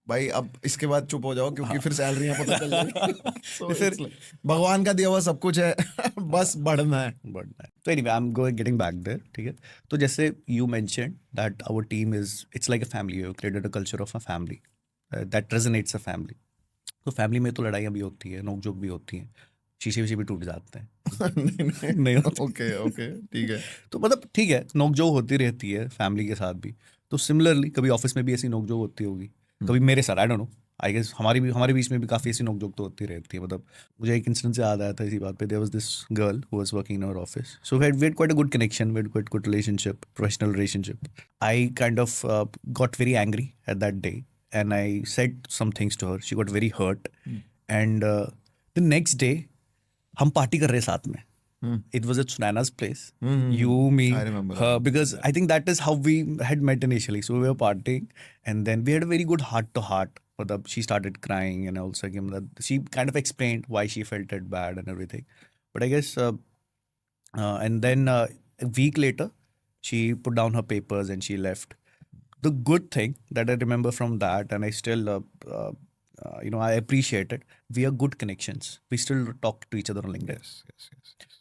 [SPEAKER 1] भाई अब इसके बाद चुप हो जाओ, क्योंकि फिर सैलरियां पता चल जाएगी। So
[SPEAKER 2] फिर-
[SPEAKER 1] it's like, भगवान का दिया हुआ सब कुछ है, बस बढ़ना है।
[SPEAKER 2] बढ़ना है। तो anyway, I am going getting back there, ठीक है। तो जैसे you mentioned that our team is, it's like a family, you created a culture of a family that resonates a family. तो फैमिली में तो लड़ाइयाँ भी होती है, नोक-झोंक भी होती हैं, शीशे वीशे भी टूट जाते हैं। नहीं होते।
[SPEAKER 1] ओके ओके, ठीक है।
[SPEAKER 2] तो मतलब ठीक है, नोक-झोंक होती रहती है फैमिली के साथ भी। तो सिमिलरली कभी ऑफिस में भी ऐसी नोक-झोंक होती होगी, कभी मेरे साथ, I don't know, I guess हमारे बीच में भी काफ़ी ऐसी नोक-झोंक तो होती रहती है। मतलब मुझे एक इंसिडेंट से याद आया था इसी बात पे। There was this girl who was working in our office, so we had quite a good connection, we had quite good relationship, professional relationship. I kind of got very angry at that day and I said some things to her, she got very hurt, and the next day हम party कर रहे हैं साथ में। It was at Sunana's place. You, me,
[SPEAKER 1] I remember
[SPEAKER 2] her, because I think that is how we had met initially. So we were partying, and then we had a very good heart to heart. But she started crying, and also she kind of explained why she felt it bad and everything. But I guess, and then a week later, she put down her papers and she left. The good thing that I remember from that, and I still, I appreciate it. We are good connections. We still talk to each other on LinkedIn.
[SPEAKER 1] Yes.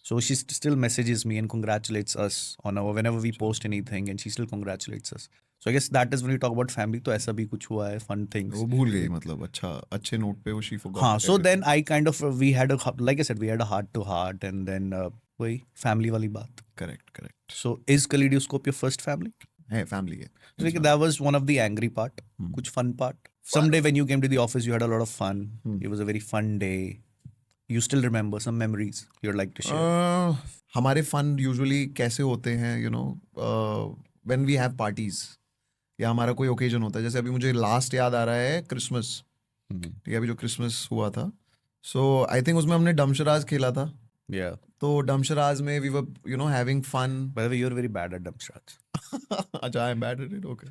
[SPEAKER 2] So she still messages me and congratulates us on our whenever we post anything, and she still congratulates us. So I guess that is when you talk about family. तो ऐसा भी कुछ हुआ है, fun things.
[SPEAKER 1] वो भूल गई, मतलब अच्छे नोट पे वो she forgot.
[SPEAKER 2] हाँ, so then I kind of we had a, like I said, we had a heart to heart, and then वही family वाली बात.
[SPEAKER 1] Correct.
[SPEAKER 2] So is Kaleidoscope your first family?
[SPEAKER 1] है, family है।
[SPEAKER 2] So like, that was one of the angry part. कुछ fun part. Someday when you came to the office, you had a lot of fun. It was a very fun day. You still remember some memories you'd like to share?
[SPEAKER 1] हमारे fun usually कैसे होते हैं, you know, when we have parties या हमारा कोई occasion होता है। जैसे अभी मुझे लास्ट याद आ रहा है क्रिसमस, ठीक है, अभी जो क्रिसमस हुआ था, सो आई थिंक उसमें हमने डमशराज खेला था।
[SPEAKER 2] Yeah.
[SPEAKER 1] तो डमशराज में we were, you know, having fun.
[SPEAKER 2] By the way, you're very bad at Damshraj.
[SPEAKER 1] अच्छा, I am bad at it, okay,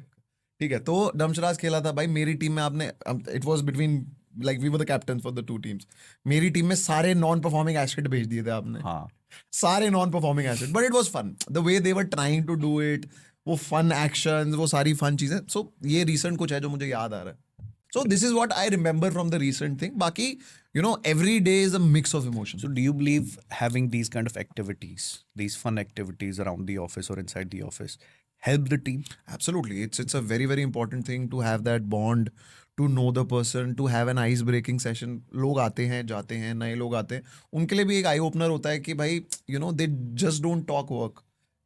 [SPEAKER 1] ठीक है। तो डमशराज खेला था भाई मेरी टीम में। आपने, it was between, like we were the captain for the 2 teams. मेरी टीम में सारे नॉन परफॉर्मिंग एसेट भेज दिए थे आपने।
[SPEAKER 2] हाँ.
[SPEAKER 1] सारे non performing asset, but it was fun the way they were trying to do it. वो फन एक्शन, वो सारी फन चीजें. सो ये रिसेंट कुछ है जो मुझे याद आ रहा है. So this is what I remember from the recent thing. बाकी every day is a mix of emotion.
[SPEAKER 2] So do you believe having these kind of activities, these fun activities around the office or inside the office, help the team?
[SPEAKER 1] Absolutely. It's a very, very important thing to have that bond, to know the person, to have an ice breaking session. लोग आते हैं जाते हैं, नए लोग आते हैं, उनके लिए भी एक आई ओपनर होता है कि भाई they just don't talk work.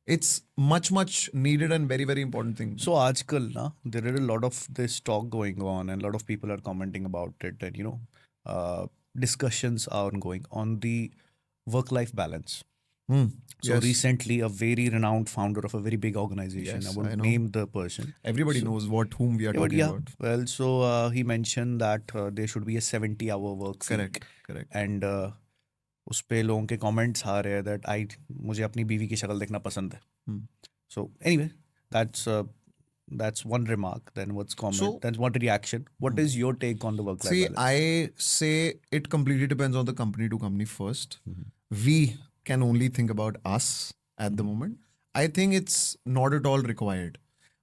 [SPEAKER 1] It's much needed and very, very important thing.
[SPEAKER 2] So आजकल ना there are a lot of this talk going on and a lot of people are commenting about it and discussions are ongoing on the work-life balance. So
[SPEAKER 1] Yes.
[SPEAKER 2] recently a very renowned founder of a very big organization,
[SPEAKER 1] Yes,
[SPEAKER 2] I
[SPEAKER 1] I
[SPEAKER 2] won't
[SPEAKER 1] know.
[SPEAKER 2] name the person.
[SPEAKER 1] Everybody knows whom we are
[SPEAKER 2] Yeah, but
[SPEAKER 1] talking
[SPEAKER 2] yeah,
[SPEAKER 1] about.
[SPEAKER 2] well, so he mentioned that there should be a 70-hour work week.
[SPEAKER 1] Correct.
[SPEAKER 2] And उस पे लोगों के comments आ रहे हैं that मुझे अपनी बीवी की शक्ल देखना पसंद है.
[SPEAKER 1] Hmm.
[SPEAKER 2] So anyway, that's one remark. Then what's comment?
[SPEAKER 1] So-
[SPEAKER 2] Then what reaction? What is your take on the work-life
[SPEAKER 1] See,
[SPEAKER 2] balance?
[SPEAKER 1] I say it completely depends on the company to company first. We can only think about us at the moment. I think it's not at all required.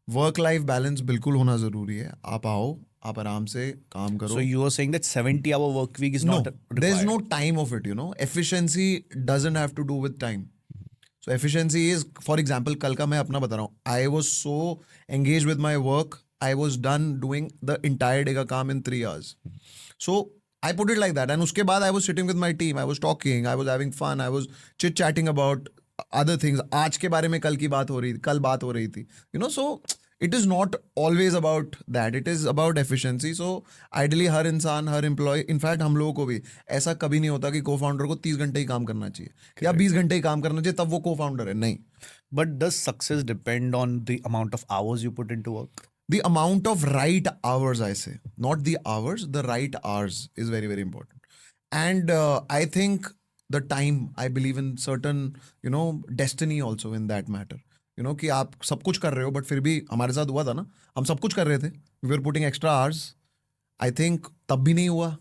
[SPEAKER 1] Work life balance बिल्कुल होना जरूरी है. आप आओ, आप आराम से काम करो.
[SPEAKER 2] So you are saying that 70-hour work week is
[SPEAKER 1] no,
[SPEAKER 2] not required.
[SPEAKER 1] there's no time of it. Efficiency doesn't have to do with time. So efficiency is, for example, कल का मैं अपना बता रहा हूँ. I was so engaged with my work, I was done doing the entire day का काम in 3 hours. So I put it like that. And उसके बाद I was sitting with my team, I was talking, I was having fun, I was chit-chatting about other things. आज के बारे में कल बात हो रही थी. So it is not always about that. It is about efficiency. So ideally हर इंसान, हर employee, इनफैक्ट हम लोगों को भी ऐसा कभी नहीं होता कि co-founder को 30 घंटे ही काम करना चाहिए या 20 घंटे ही काम करना चाहिए तब वो co-founder है. नहीं.
[SPEAKER 2] But does success depend on the amount of hours you put into work?
[SPEAKER 1] The amount of right hours, I say, not the hours, the right hours is very, very important. And I think the time, I believe in certain, destiny also in that matter. कि आप सब कुछ कर रहे हो but फिर भी हमारे साथ हुआ था ना, हम सब कुछ कर रहे थे, we were putting extra hours. I think तब भी नहीं हुआ.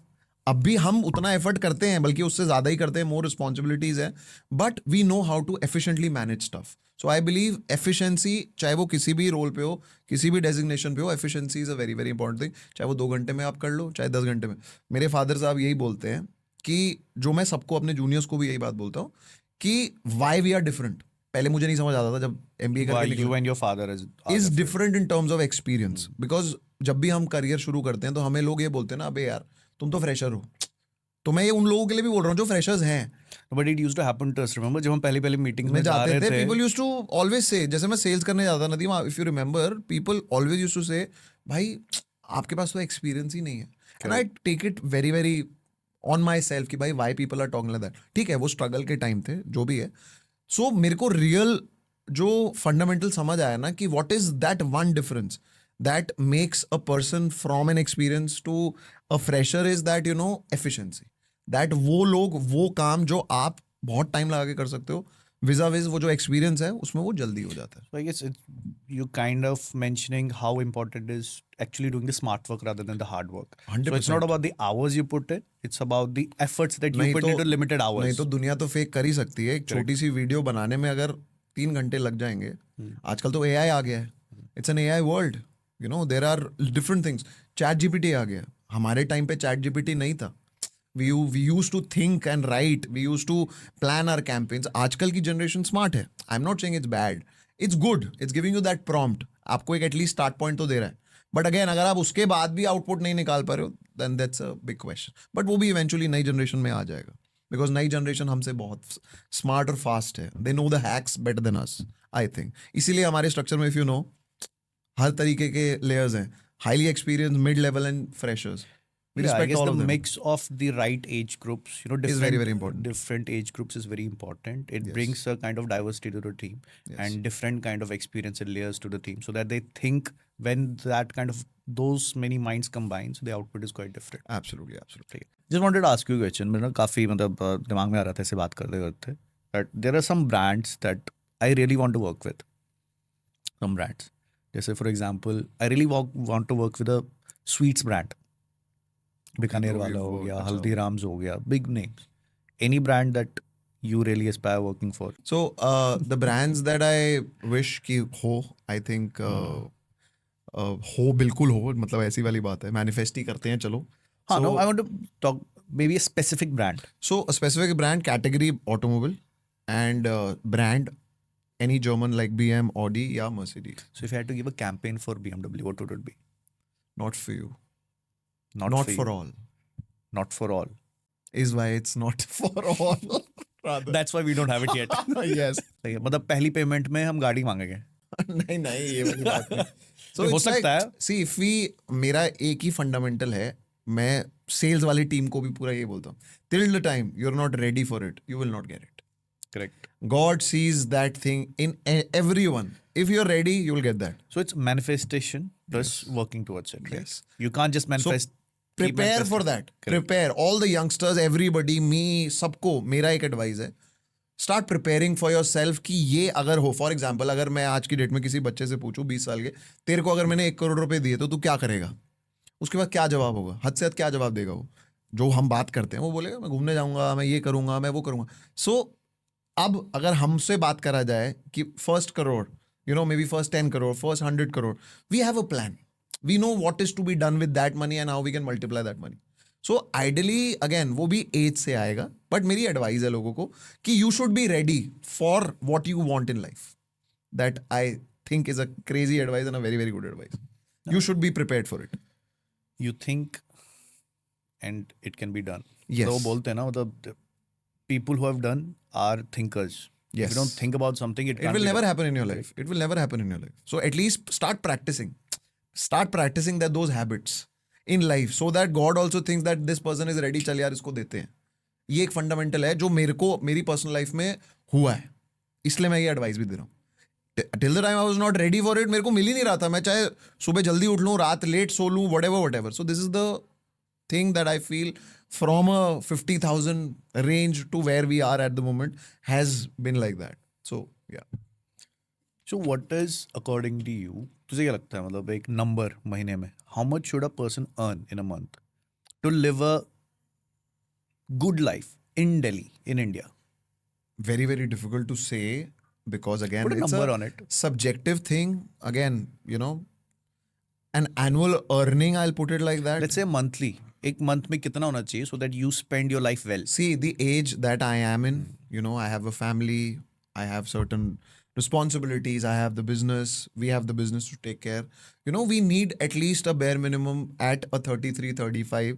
[SPEAKER 1] अब भी हम उतना एफर्ट करते हैं, बल्कि उससे ज़्यादा ही करते हैं, मोर रिस्पॉन्सिबिलिटीज है, but we know how to efficiently manage stuff. So I believe efficiency, चाहे वो किसी भी रोल पे हो, किसी भी डेजिग्नेशन पे हो, efficiency is a very very important thing. चाहे वो 2 घंटे में आप कर लो, चाहे 10 घंटे में. मेरे फादर साहब यही बोलते हैं कि जो मैं सबको, अपने जूनियर्स को भी यही बात बोलता हूँ कि वाई वी आर डिफरेंट. पहले मुझे नहीं समझ आता था जब MBA
[SPEAKER 2] Why
[SPEAKER 1] करके
[SPEAKER 2] you
[SPEAKER 1] निकला.
[SPEAKER 2] and your father are
[SPEAKER 1] is
[SPEAKER 2] different.
[SPEAKER 1] Different in terms of experience. Because जब भी हम करियर शुरू करते हैं तो हमें लोग ये बोलते हैं ना, अबे यार तुम तो फ्रेशर हो. तो मैं ये उन लोगों के लिए भी बोल रहा हूँ जो फ्रेशर्स हैं.
[SPEAKER 2] But it used to happen to us. Remember जब हम पहली मीटिंग्स
[SPEAKER 1] में
[SPEAKER 2] में जा
[SPEAKER 1] जाते
[SPEAKER 2] रहे
[SPEAKER 1] थे,
[SPEAKER 2] थे,
[SPEAKER 1] people used to always say, जैसे मैं सेल्स करने जाता था Nadeem, if you remember, people always used to say, भाई आपके पास तो एक्सपीरियंस ही नहीं है. And I take it very very on myself कि भाई why people are talking like that. ठीक है, वो स्ट्रगल के टाइम थे, जो भी है. सो मेरे को रियल जो फंडामेंटल समझ आया ना कि what is that one difference that makes a person from an experience to a fresher is that efficiency. that वो लोग वो काम जो आप बहुत टाइम लगा के कर सकते हो, विजा विज वो जो एक्सपीरियंस है उसमें वो जल्दी हो जाता है.
[SPEAKER 2] so I guess you kind of mentioning how important is actually doing the smart work rather than the hard work. So it's
[SPEAKER 1] 100%.
[SPEAKER 2] not about the hours you put in, it's about the efforts that you
[SPEAKER 1] नहीं
[SPEAKER 2] put
[SPEAKER 1] तो-
[SPEAKER 2] into limited hours.
[SPEAKER 1] नहीं तो दुनिया तो fake कर ही सकती है. एक छोटी सी वीडियो बनाने में अगर 3 घंटे लग जाएंगे. आजकल तो AI आ गया है. It's an AI world. There are different things. Chat GPT आ गया. हमारे टाइम पे चैट जीपीटी नहीं था. we used to think and write, we used to plan our campaigns. आजकल की जनरेशन स्मार्ट है. I'm not saying it's bad, it's good, it's giving you that prompt. आपको एक एटलीस्ट स्टार्ट पॉइंट तो दे रहा है. बट अगेन अगर आप उसके बाद भी आउटपुट नहीं निकाल पा रहे हो, then that's a big question. But वो भी इवेंचुअली नई जनरेशन में आ जाएगा, बिकॉज नई जनरेशन हमसे बहुत स्मार्ट और फास्ट है. They know the hacks better than us, I think. इसीलिए हमारे स्ट्रक्चर में, इफ यू नो, हर तरीके के लेयर्स हैं. Highly experience, mid level and freshers. We
[SPEAKER 2] Yeah, I
[SPEAKER 1] respect
[SPEAKER 2] guess
[SPEAKER 1] all
[SPEAKER 2] the
[SPEAKER 1] of them.
[SPEAKER 2] mix of the right age groups, different,
[SPEAKER 1] Is very, very important.
[SPEAKER 2] Different age groups is very important. It
[SPEAKER 1] Yes.
[SPEAKER 2] brings a kind of diversity to the team and different kind of experience and layers to the team, so that they think when that kind of those many minds combine, so the output is quite different.
[SPEAKER 1] Absolutely, absolutely.
[SPEAKER 2] Just wanted to ask you a question. मेरा काफी दिमाग में आ रहा था ऐसे बात करते करते. That there are some brands that I really want to work with. Some brands, जैसे for example, I really want to work with a sweets brand. Bikaner वाला हो गया, हल्दीराम्स हो गया, big names. Any brand that you really aspire working for?
[SPEAKER 1] So the brands that I wish कि हो, I think हो, बिल्कुल हो, मतलब ऐसी वाली बात है, मैनिफेस्ट ही करते हैं चलो.
[SPEAKER 2] हाँ,
[SPEAKER 1] So
[SPEAKER 2] no, I want to talk maybe a specific brand.
[SPEAKER 1] so a specific brand category automobile and brand any German like BM, Audi, या Mercedes.
[SPEAKER 2] So if you had to give a campaign for BMW, what would it be?
[SPEAKER 1] Not for you.
[SPEAKER 2] Not
[SPEAKER 1] Not
[SPEAKER 2] for
[SPEAKER 1] for
[SPEAKER 2] you.
[SPEAKER 1] all.
[SPEAKER 2] Not for all.
[SPEAKER 1] Is why it's not for all. Rather.
[SPEAKER 2] That's why we don't have it yet.
[SPEAKER 1] Yes.
[SPEAKER 2] सही है, मतलब पहली payment में हम गाड़ी मांगेंगे.
[SPEAKER 1] नहीं नहीं, ये वाली बात नहीं. So
[SPEAKER 2] हो
[SPEAKER 1] it's
[SPEAKER 2] सकता
[SPEAKER 1] like,
[SPEAKER 2] है.
[SPEAKER 1] see, if we, मेरा एक ही फंडामेंटल है, मैं सेल्स वाली टीम को भी पूरा ये बोलता हूँ, till the time you're not ready for it, you will not get it.
[SPEAKER 2] Correct.
[SPEAKER 1] God sees that thing in everyone. If you're ready, you will get that.
[SPEAKER 2] So it's manifestation plus working towards it. Right?
[SPEAKER 1] Yes.
[SPEAKER 2] You can't just manifest. keep
[SPEAKER 1] Prepare
[SPEAKER 2] manifesting.
[SPEAKER 1] for that.
[SPEAKER 2] Correct.
[SPEAKER 1] Prepare. All the youngsters, everybody, me, सबको मेरा एक advice है. Start preparing for yourself कि ये अगर हो, for example अगर मैं आज की डेट में किसी बच्चे से पूछूं 20 साल के, तेरे को अगर मैंने 1 करोड़ रुपए दिए तो तू क्या करेगा? उसके बाद क्या जवाब होगा? हद से हद क्या जवाब देगा वो? जो हम बात करते हैं वो बोलेगा मैं घूमने जाऊंगा, मैं ये करूंगा, मैं वो करूंगा. सो अब अगर हमसे बात करा जाए कि first crore, you know, maybe first 10 crore, first 100 crore, we have a plan. We know what is to be done with that money and how we can multiply that money. So ideally again वो भी as से आएगा, but मेरी advice है लोगों को कि you should be ready for what you want in life. That I think is a crazy advice and a very very good advice. You should be prepared for it.
[SPEAKER 2] You think and it can be done.
[SPEAKER 1] Yes.
[SPEAKER 2] तो वो बोलते हैं ना, मतलब people who have done are thinkers.
[SPEAKER 1] Yes.
[SPEAKER 2] If you don't think about something, it
[SPEAKER 1] It
[SPEAKER 2] can't
[SPEAKER 1] will
[SPEAKER 2] be
[SPEAKER 1] never
[SPEAKER 2] done.
[SPEAKER 1] happen in your life. It will never happen in your life. So at least start practicing. Start practicing those habits in life so that God also thinks that this person is ready. चल यार इसको देते हैं. ये एक fundamental है जो मेरे को मेरी पर्सनल लाइफ में हुआ है, इसलिए मैं ये एडवाइस भी दे रहा हूँ. Till the time I was not ready for it, मेरे को मिल ही नहीं रहा था. मैं चाहे सुबह जल्दी उठ लूँ, रात लेट सो लूँ, whatever. So this is the thing that I feel from a 50,000 range to where we are at the moment has been like that. So yeah.
[SPEAKER 2] So what is according to you? तुझे क्या लगता है, मतलब एक number महीने में, how much should a person earn in a month to live a good life in Delhi, in India?
[SPEAKER 1] Very very difficult to say because again
[SPEAKER 2] Put a
[SPEAKER 1] it's
[SPEAKER 2] number
[SPEAKER 1] a
[SPEAKER 2] on it.
[SPEAKER 1] subjective thing. Again, you know, an annual earning, I'll put it like that.
[SPEAKER 2] Let's say monthly. एक month में कितना होना चाहिए so that you spend your life well?
[SPEAKER 1] See, the age that I am in, you know, I have a family, I have certain responsibilities, I have the business, we have the business to take care. You know, we need at least a bare minimum at a 33, 35,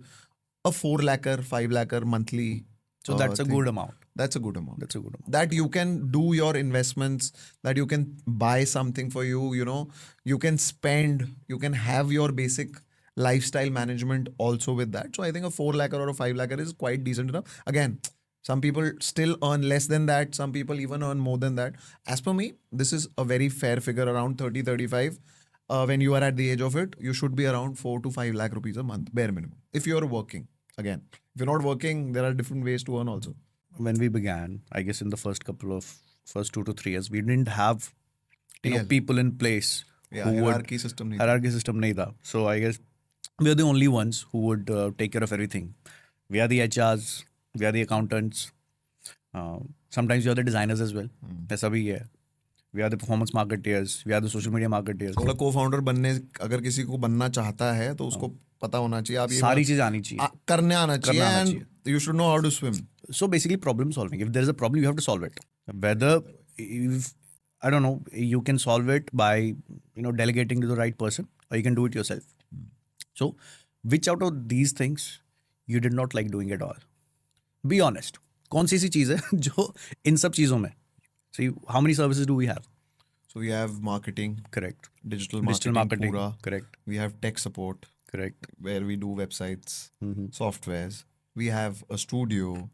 [SPEAKER 1] a 4 lakhar, 5 lakhar monthly.
[SPEAKER 2] So that's a
[SPEAKER 1] thing.
[SPEAKER 2] good amount.
[SPEAKER 1] That's a good amount.
[SPEAKER 2] That's a good amount.
[SPEAKER 1] That you can do your investments, that you can buy something for you, you know, you can spend, you can have your basic lifestyle management also with that. So I think a 4 lakhar or a 5 lakhar is quite decent enough. Again, some people still earn less than that. Some people even earn more than that. As per me, this is a very fair figure, around 30, 35. When you are at the age of it, you should be around 4 to 5 lakh rupees a month, bare minimum. If you're working, again, if you're not working, there are different ways to earn also.
[SPEAKER 2] When we began, I guess in the first 2 to 3 years, we didn't have
[SPEAKER 1] TL.
[SPEAKER 2] people in place
[SPEAKER 1] Yeah,
[SPEAKER 2] who would
[SPEAKER 1] hierarchy system नहीं था.
[SPEAKER 2] hierarchy system नहीं था. So I guess we are the only ones who would take care of everything. We are the HRs, we are the accountants. Sometimes we are the designers as well. ऐसा भी है. We are the performance marketeers. We are the social media marketeers.
[SPEAKER 1] मतलब co-founder बनने, अगर किसी को बनना चाहता है तो उसको पता होना चाहिए, आप ये
[SPEAKER 2] सारी चीजें आनी चाहिए.
[SPEAKER 1] करने आना चाहिए,
[SPEAKER 2] करना आना
[SPEAKER 1] and you should know how to swim.
[SPEAKER 2] So basically problem solving. If there is a problem, you have to solve it. Whether if I don't know, you can solve it by delegating to the right person, or you can do it yourself. So which out of these things you did not like doing at all? Be honest. कौन सी ऐसी चीज है जो इन सब चीजों में? So how many services do we have?
[SPEAKER 1] So we have marketing,
[SPEAKER 2] Correct.
[SPEAKER 1] digital
[SPEAKER 2] Digital
[SPEAKER 1] marketing,
[SPEAKER 2] marketing.
[SPEAKER 1] पूरा.
[SPEAKER 2] Correct.
[SPEAKER 1] We have tech support
[SPEAKER 2] Correct.
[SPEAKER 1] where we do websites, softwares. We have a studio.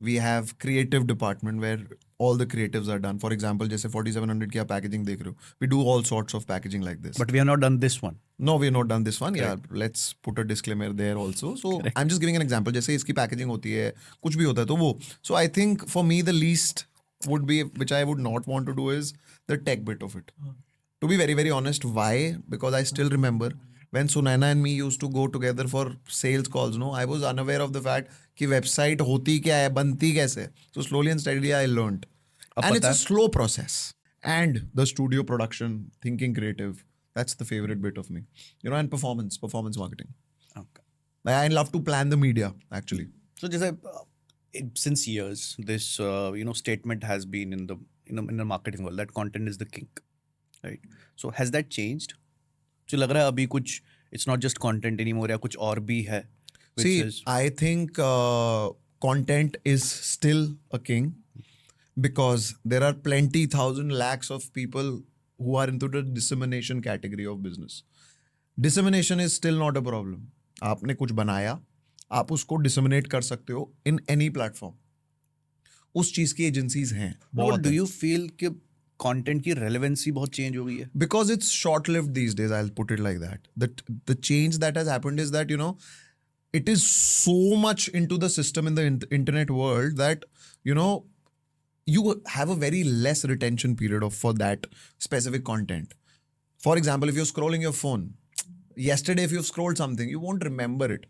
[SPEAKER 1] We have creative department where all the creatives are done. For example, जैसे 4700 की आप packaging देख रहे हो. We do all sorts of packaging like this.
[SPEAKER 2] But we have not done this one.
[SPEAKER 1] No, we have not done this one. Yeah, let's put a disclaimer there also. So I'm just giving an example. जैसे इसकी packaging होती है, कुछ भी होता है तो वो. So I think for me the least would be, which I would not want to do, is the tech bit of it. To be very very honest, why? Because I still remember when Sunaina and me used to go together for sales calls, no, I was unaware of the fact कि website होती क्या है, बनती कैसे. So slowly and steadily I learned.
[SPEAKER 2] अब
[SPEAKER 1] And
[SPEAKER 2] पता
[SPEAKER 1] it's a
[SPEAKER 2] है
[SPEAKER 1] slow process. And the studio production, thinking creative, that's the favorite bit of me. You know, and performance marketing.
[SPEAKER 2] okay.
[SPEAKER 1] I love to plan the media, actually.
[SPEAKER 2] So जैसे since years this statement has been in the in the marketing world that content is the king, right? So has that changed? जो लग रहा है अभी कुछ it's not just content anymore या कुछ और भी है which
[SPEAKER 1] See,
[SPEAKER 2] is
[SPEAKER 1] I think content is still a king because there are plenty thousand lakhs of people who are into the dissemination category of business. Dissemination is still not a problem. आपने कुछ बनाया, आप उसको disseminate कर सकते हो in any platform. उस चीज की एजेंसीज हैं
[SPEAKER 2] no,
[SPEAKER 1] बहुत
[SPEAKER 2] do
[SPEAKER 1] हैं.
[SPEAKER 2] you feel कि content की relevancy बहुत change हो गई है?
[SPEAKER 1] Because it's short-lived these days, I'll put it like that. The change that has happened is that, you know, it is so much into the system in the internet world that, you know, you have a very less retention period for that specific content. For example, if you're scrolling your phone, yesterday if you've scrolled something, you won't remember it.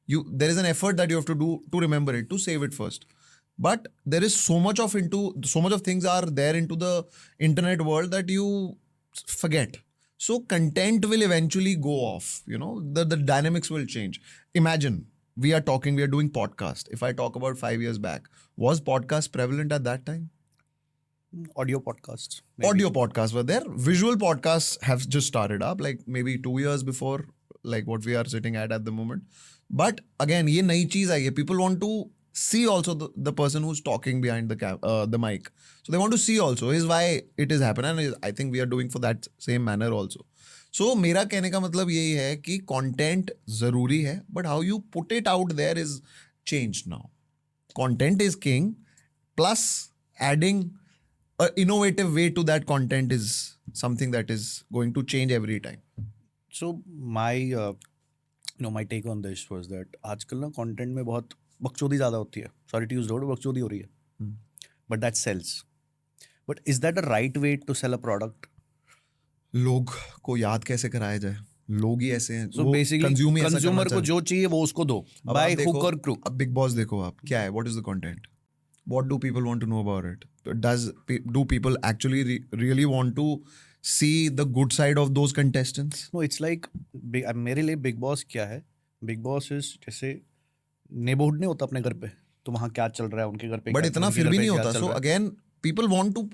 [SPEAKER 1] There is an effort that you have to do to remember it, to save it first. But there is so much of things are there into the internet world that you forget. So content will eventually go off. You know, the dynamics will change. Imagine we are doing podcast. If I talk about 5 years back, was podcast prevalent at that time?
[SPEAKER 2] Audio podcasts maybe.
[SPEAKER 1] Audio podcasts were there. Visual podcasts have just started up, like maybe 2 years before, like what we are sitting at the moment. But again, ये नई चीज आई है. People want to see also the person who's talking behind the mic. So they want to see also. Is why it is happening. And I think we are doing for that same manner also. So मेरा कहने का मतलब यही है कि content जरूरी है, but how you put it out there is changed now. Content is king, plus adding an innovative way to that content is something that is going to change every time.
[SPEAKER 2] So my my take on this was that आजकल ना content में बहुत बकचोदी ज़्यादा होती है. Sorry to use the word, बकचोदी हो रही है. But that sells. But is that a right way to sell a product?
[SPEAKER 1] लोग को याद कैसे कराया जाए? लोग ही ऐसे हैं.
[SPEAKER 2] So basically consumer को जो चाहिए वो उसको दो. By hook or crook.
[SPEAKER 1] अब बिग बॉस देखो आप, क्या है? What is the content? What do people want to know about it? Do people actually really want to see the good side of those contestants?
[SPEAKER 2] No, it's like मेरे लिए big boss क्या है? Big boss is जैसे neighbourhood नहीं होता अपने घर पे, तो वहाँ क्या चल रहा है उनके घर पे.
[SPEAKER 1] बट इतना फिर भी नहीं होता.
[SPEAKER 2] So
[SPEAKER 1] So again, people want to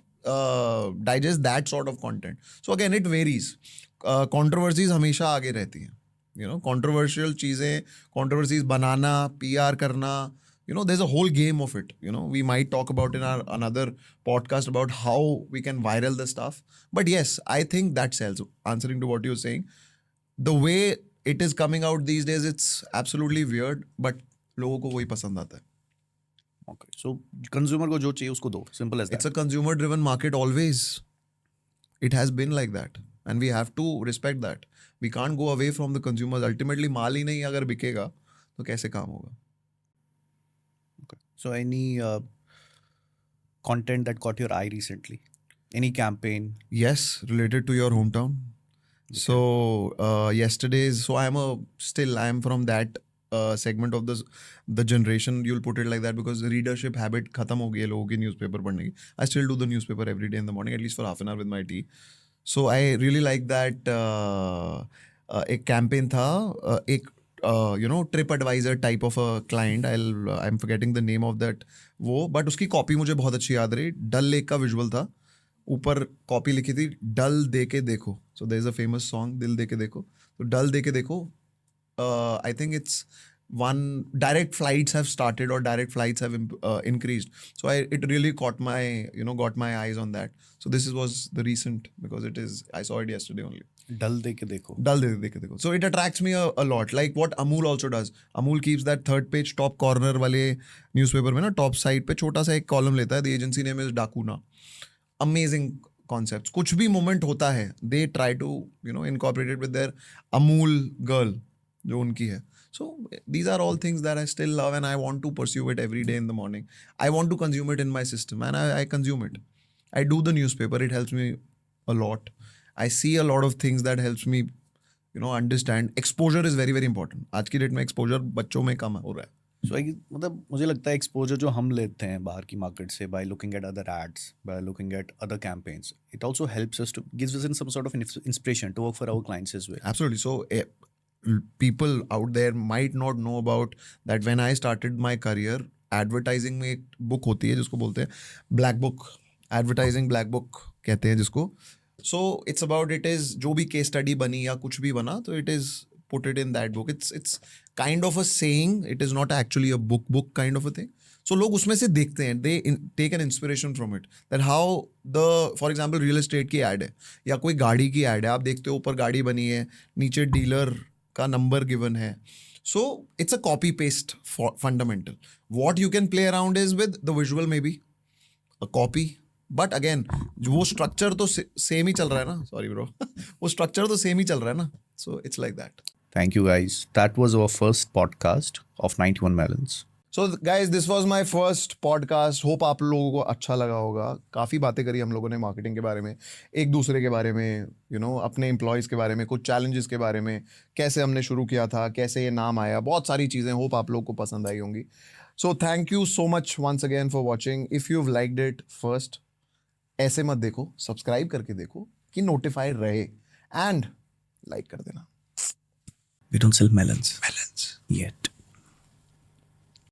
[SPEAKER 1] digest that sort of content. So again, it varies. Controversies हमेशा आगे रहती हैं. You know, controversial चीजें, controversies बनाना, PR करना. You know, there's a whole game of it. You know, we might talk about in our another podcast about how we can viral the stuff. But yes, I think that sells. Answering to what you're saying, the way it is coming out these days, it's absolutely weird. But लोगों को वही पसंद आता है.
[SPEAKER 2] okay, so consumer को जो चाहिए उसको दो. Simple as that.
[SPEAKER 1] It's a consumer-driven market always. It has been like that. And we have to respect that. We can't go away from the consumers. Ultimately, माल ही नहीं अगर बिकेगा तो कैसे काम होगा?
[SPEAKER 2] Okay. So any content that caught your eye recently? Any campaign?
[SPEAKER 1] Yes, related to your hometown. So yesterday's. So I am from that segment of the generation. You'll put it like that because the readership habit खत्म हो गई है लोगों की newspaper पढ़ने की. I still do the newspaper every day in the morning, at least for half an hour with my tea. So I really like that. एक campaign था, एक trip advisor type of a client. I am forgetting the name of that वो, but उसकी copy मुझे बहुत अच्छी याद रही. डल लेक का विजुअल था, ऊपर कॉपी लिखी थी डल दे के देखो. So there is a famous song Dil De के देखो. तो डल दे के देखो. I think it's one direct flights have started or direct flights have increased. So it really got my eyes on that. So this was the recent, because I saw it yesterday only.
[SPEAKER 2] डल दे के देखो.
[SPEAKER 1] Dal de ke dekho. So it attracts me a lot. Like what Amul also does. Amul keeps that third page top corner वाले newspaper में ना top side पे छोटा सा एक column लेता है. The agency name is Dakuna. Amazing concepts. कुछ भी moment होता है, they try to incorporate it with their Amul girl जो उनकी है. So these are all things that I still love and I want to pursue it every day in the morning. I want to consume it in my system and I consume it. I do the newspaper. It helps me a lot. I see a lot of things that helps me, you know understand exposure is very very important. आज की date में exposure बच्चों में कम हो रहा है.
[SPEAKER 2] सो मतलब मुझे लगता है एक्सपोजर जो हम लेते हैं बाहर की मार्केट से by looking at other ads, by looking at other campaigns, it also helps us to gives us in some sort of inspiration to work for our clients as well.
[SPEAKER 1] Absolutely. So, people out there might not know about that. When I started my career, advertising में एक book होती है जिसको बोलते हैं black book, advertising black book कहते हैं जिसको. So it's about it is जो भी केस स्टडी बनी या कुछ भी बना तो it is put it in that book. It's kind of a saying, it is not actually a book kind of a thing. So लोग उसमें से देखते हैं, they take an inspiration from it, that how the for example real estate की ad है या कोई गाड़ी की एड है, आप देखते हो ऊपर गाड़ी बनी है, नीचे डीलर का नंबर गिवन है. So it's a copy paste fundamental. What you can play around is with the visual may be a copy, but again वो स्ट्रक्चर तो सेम ही चल रहा है ना. सॉरी ब्रो वो स्ट्रक्चर तो सेम ही चल रहा है ना. So it's like that.
[SPEAKER 2] Thank you guys. That was our first podcast of 91 Melons.
[SPEAKER 1] So guys this was my first podcast. Hope आप लोगों को अच्छा लगा होगा. काफ़ी बातें करी हम लोगों ने मार्केटिंग के बारे में, एक दूसरे के बारे में, यू नो अपने एम्प्लॉयज़ के बारे में, कुछ चैलेंजेस के बारे में, कैसे हमने शुरू किया था, कैसे ये नाम आया, बहुत सारी चीज़ें. होप आप लोगों को पसंद आई होंगी. So thank you so much once again for watching. If you have liked it, first ऐसे मत देखो, सब्सक्राइब करके देखो कि नोटिफाइड रहे, एंड लाइक कर देना.
[SPEAKER 2] We don't sell melons.
[SPEAKER 1] Melons.
[SPEAKER 2] Yet.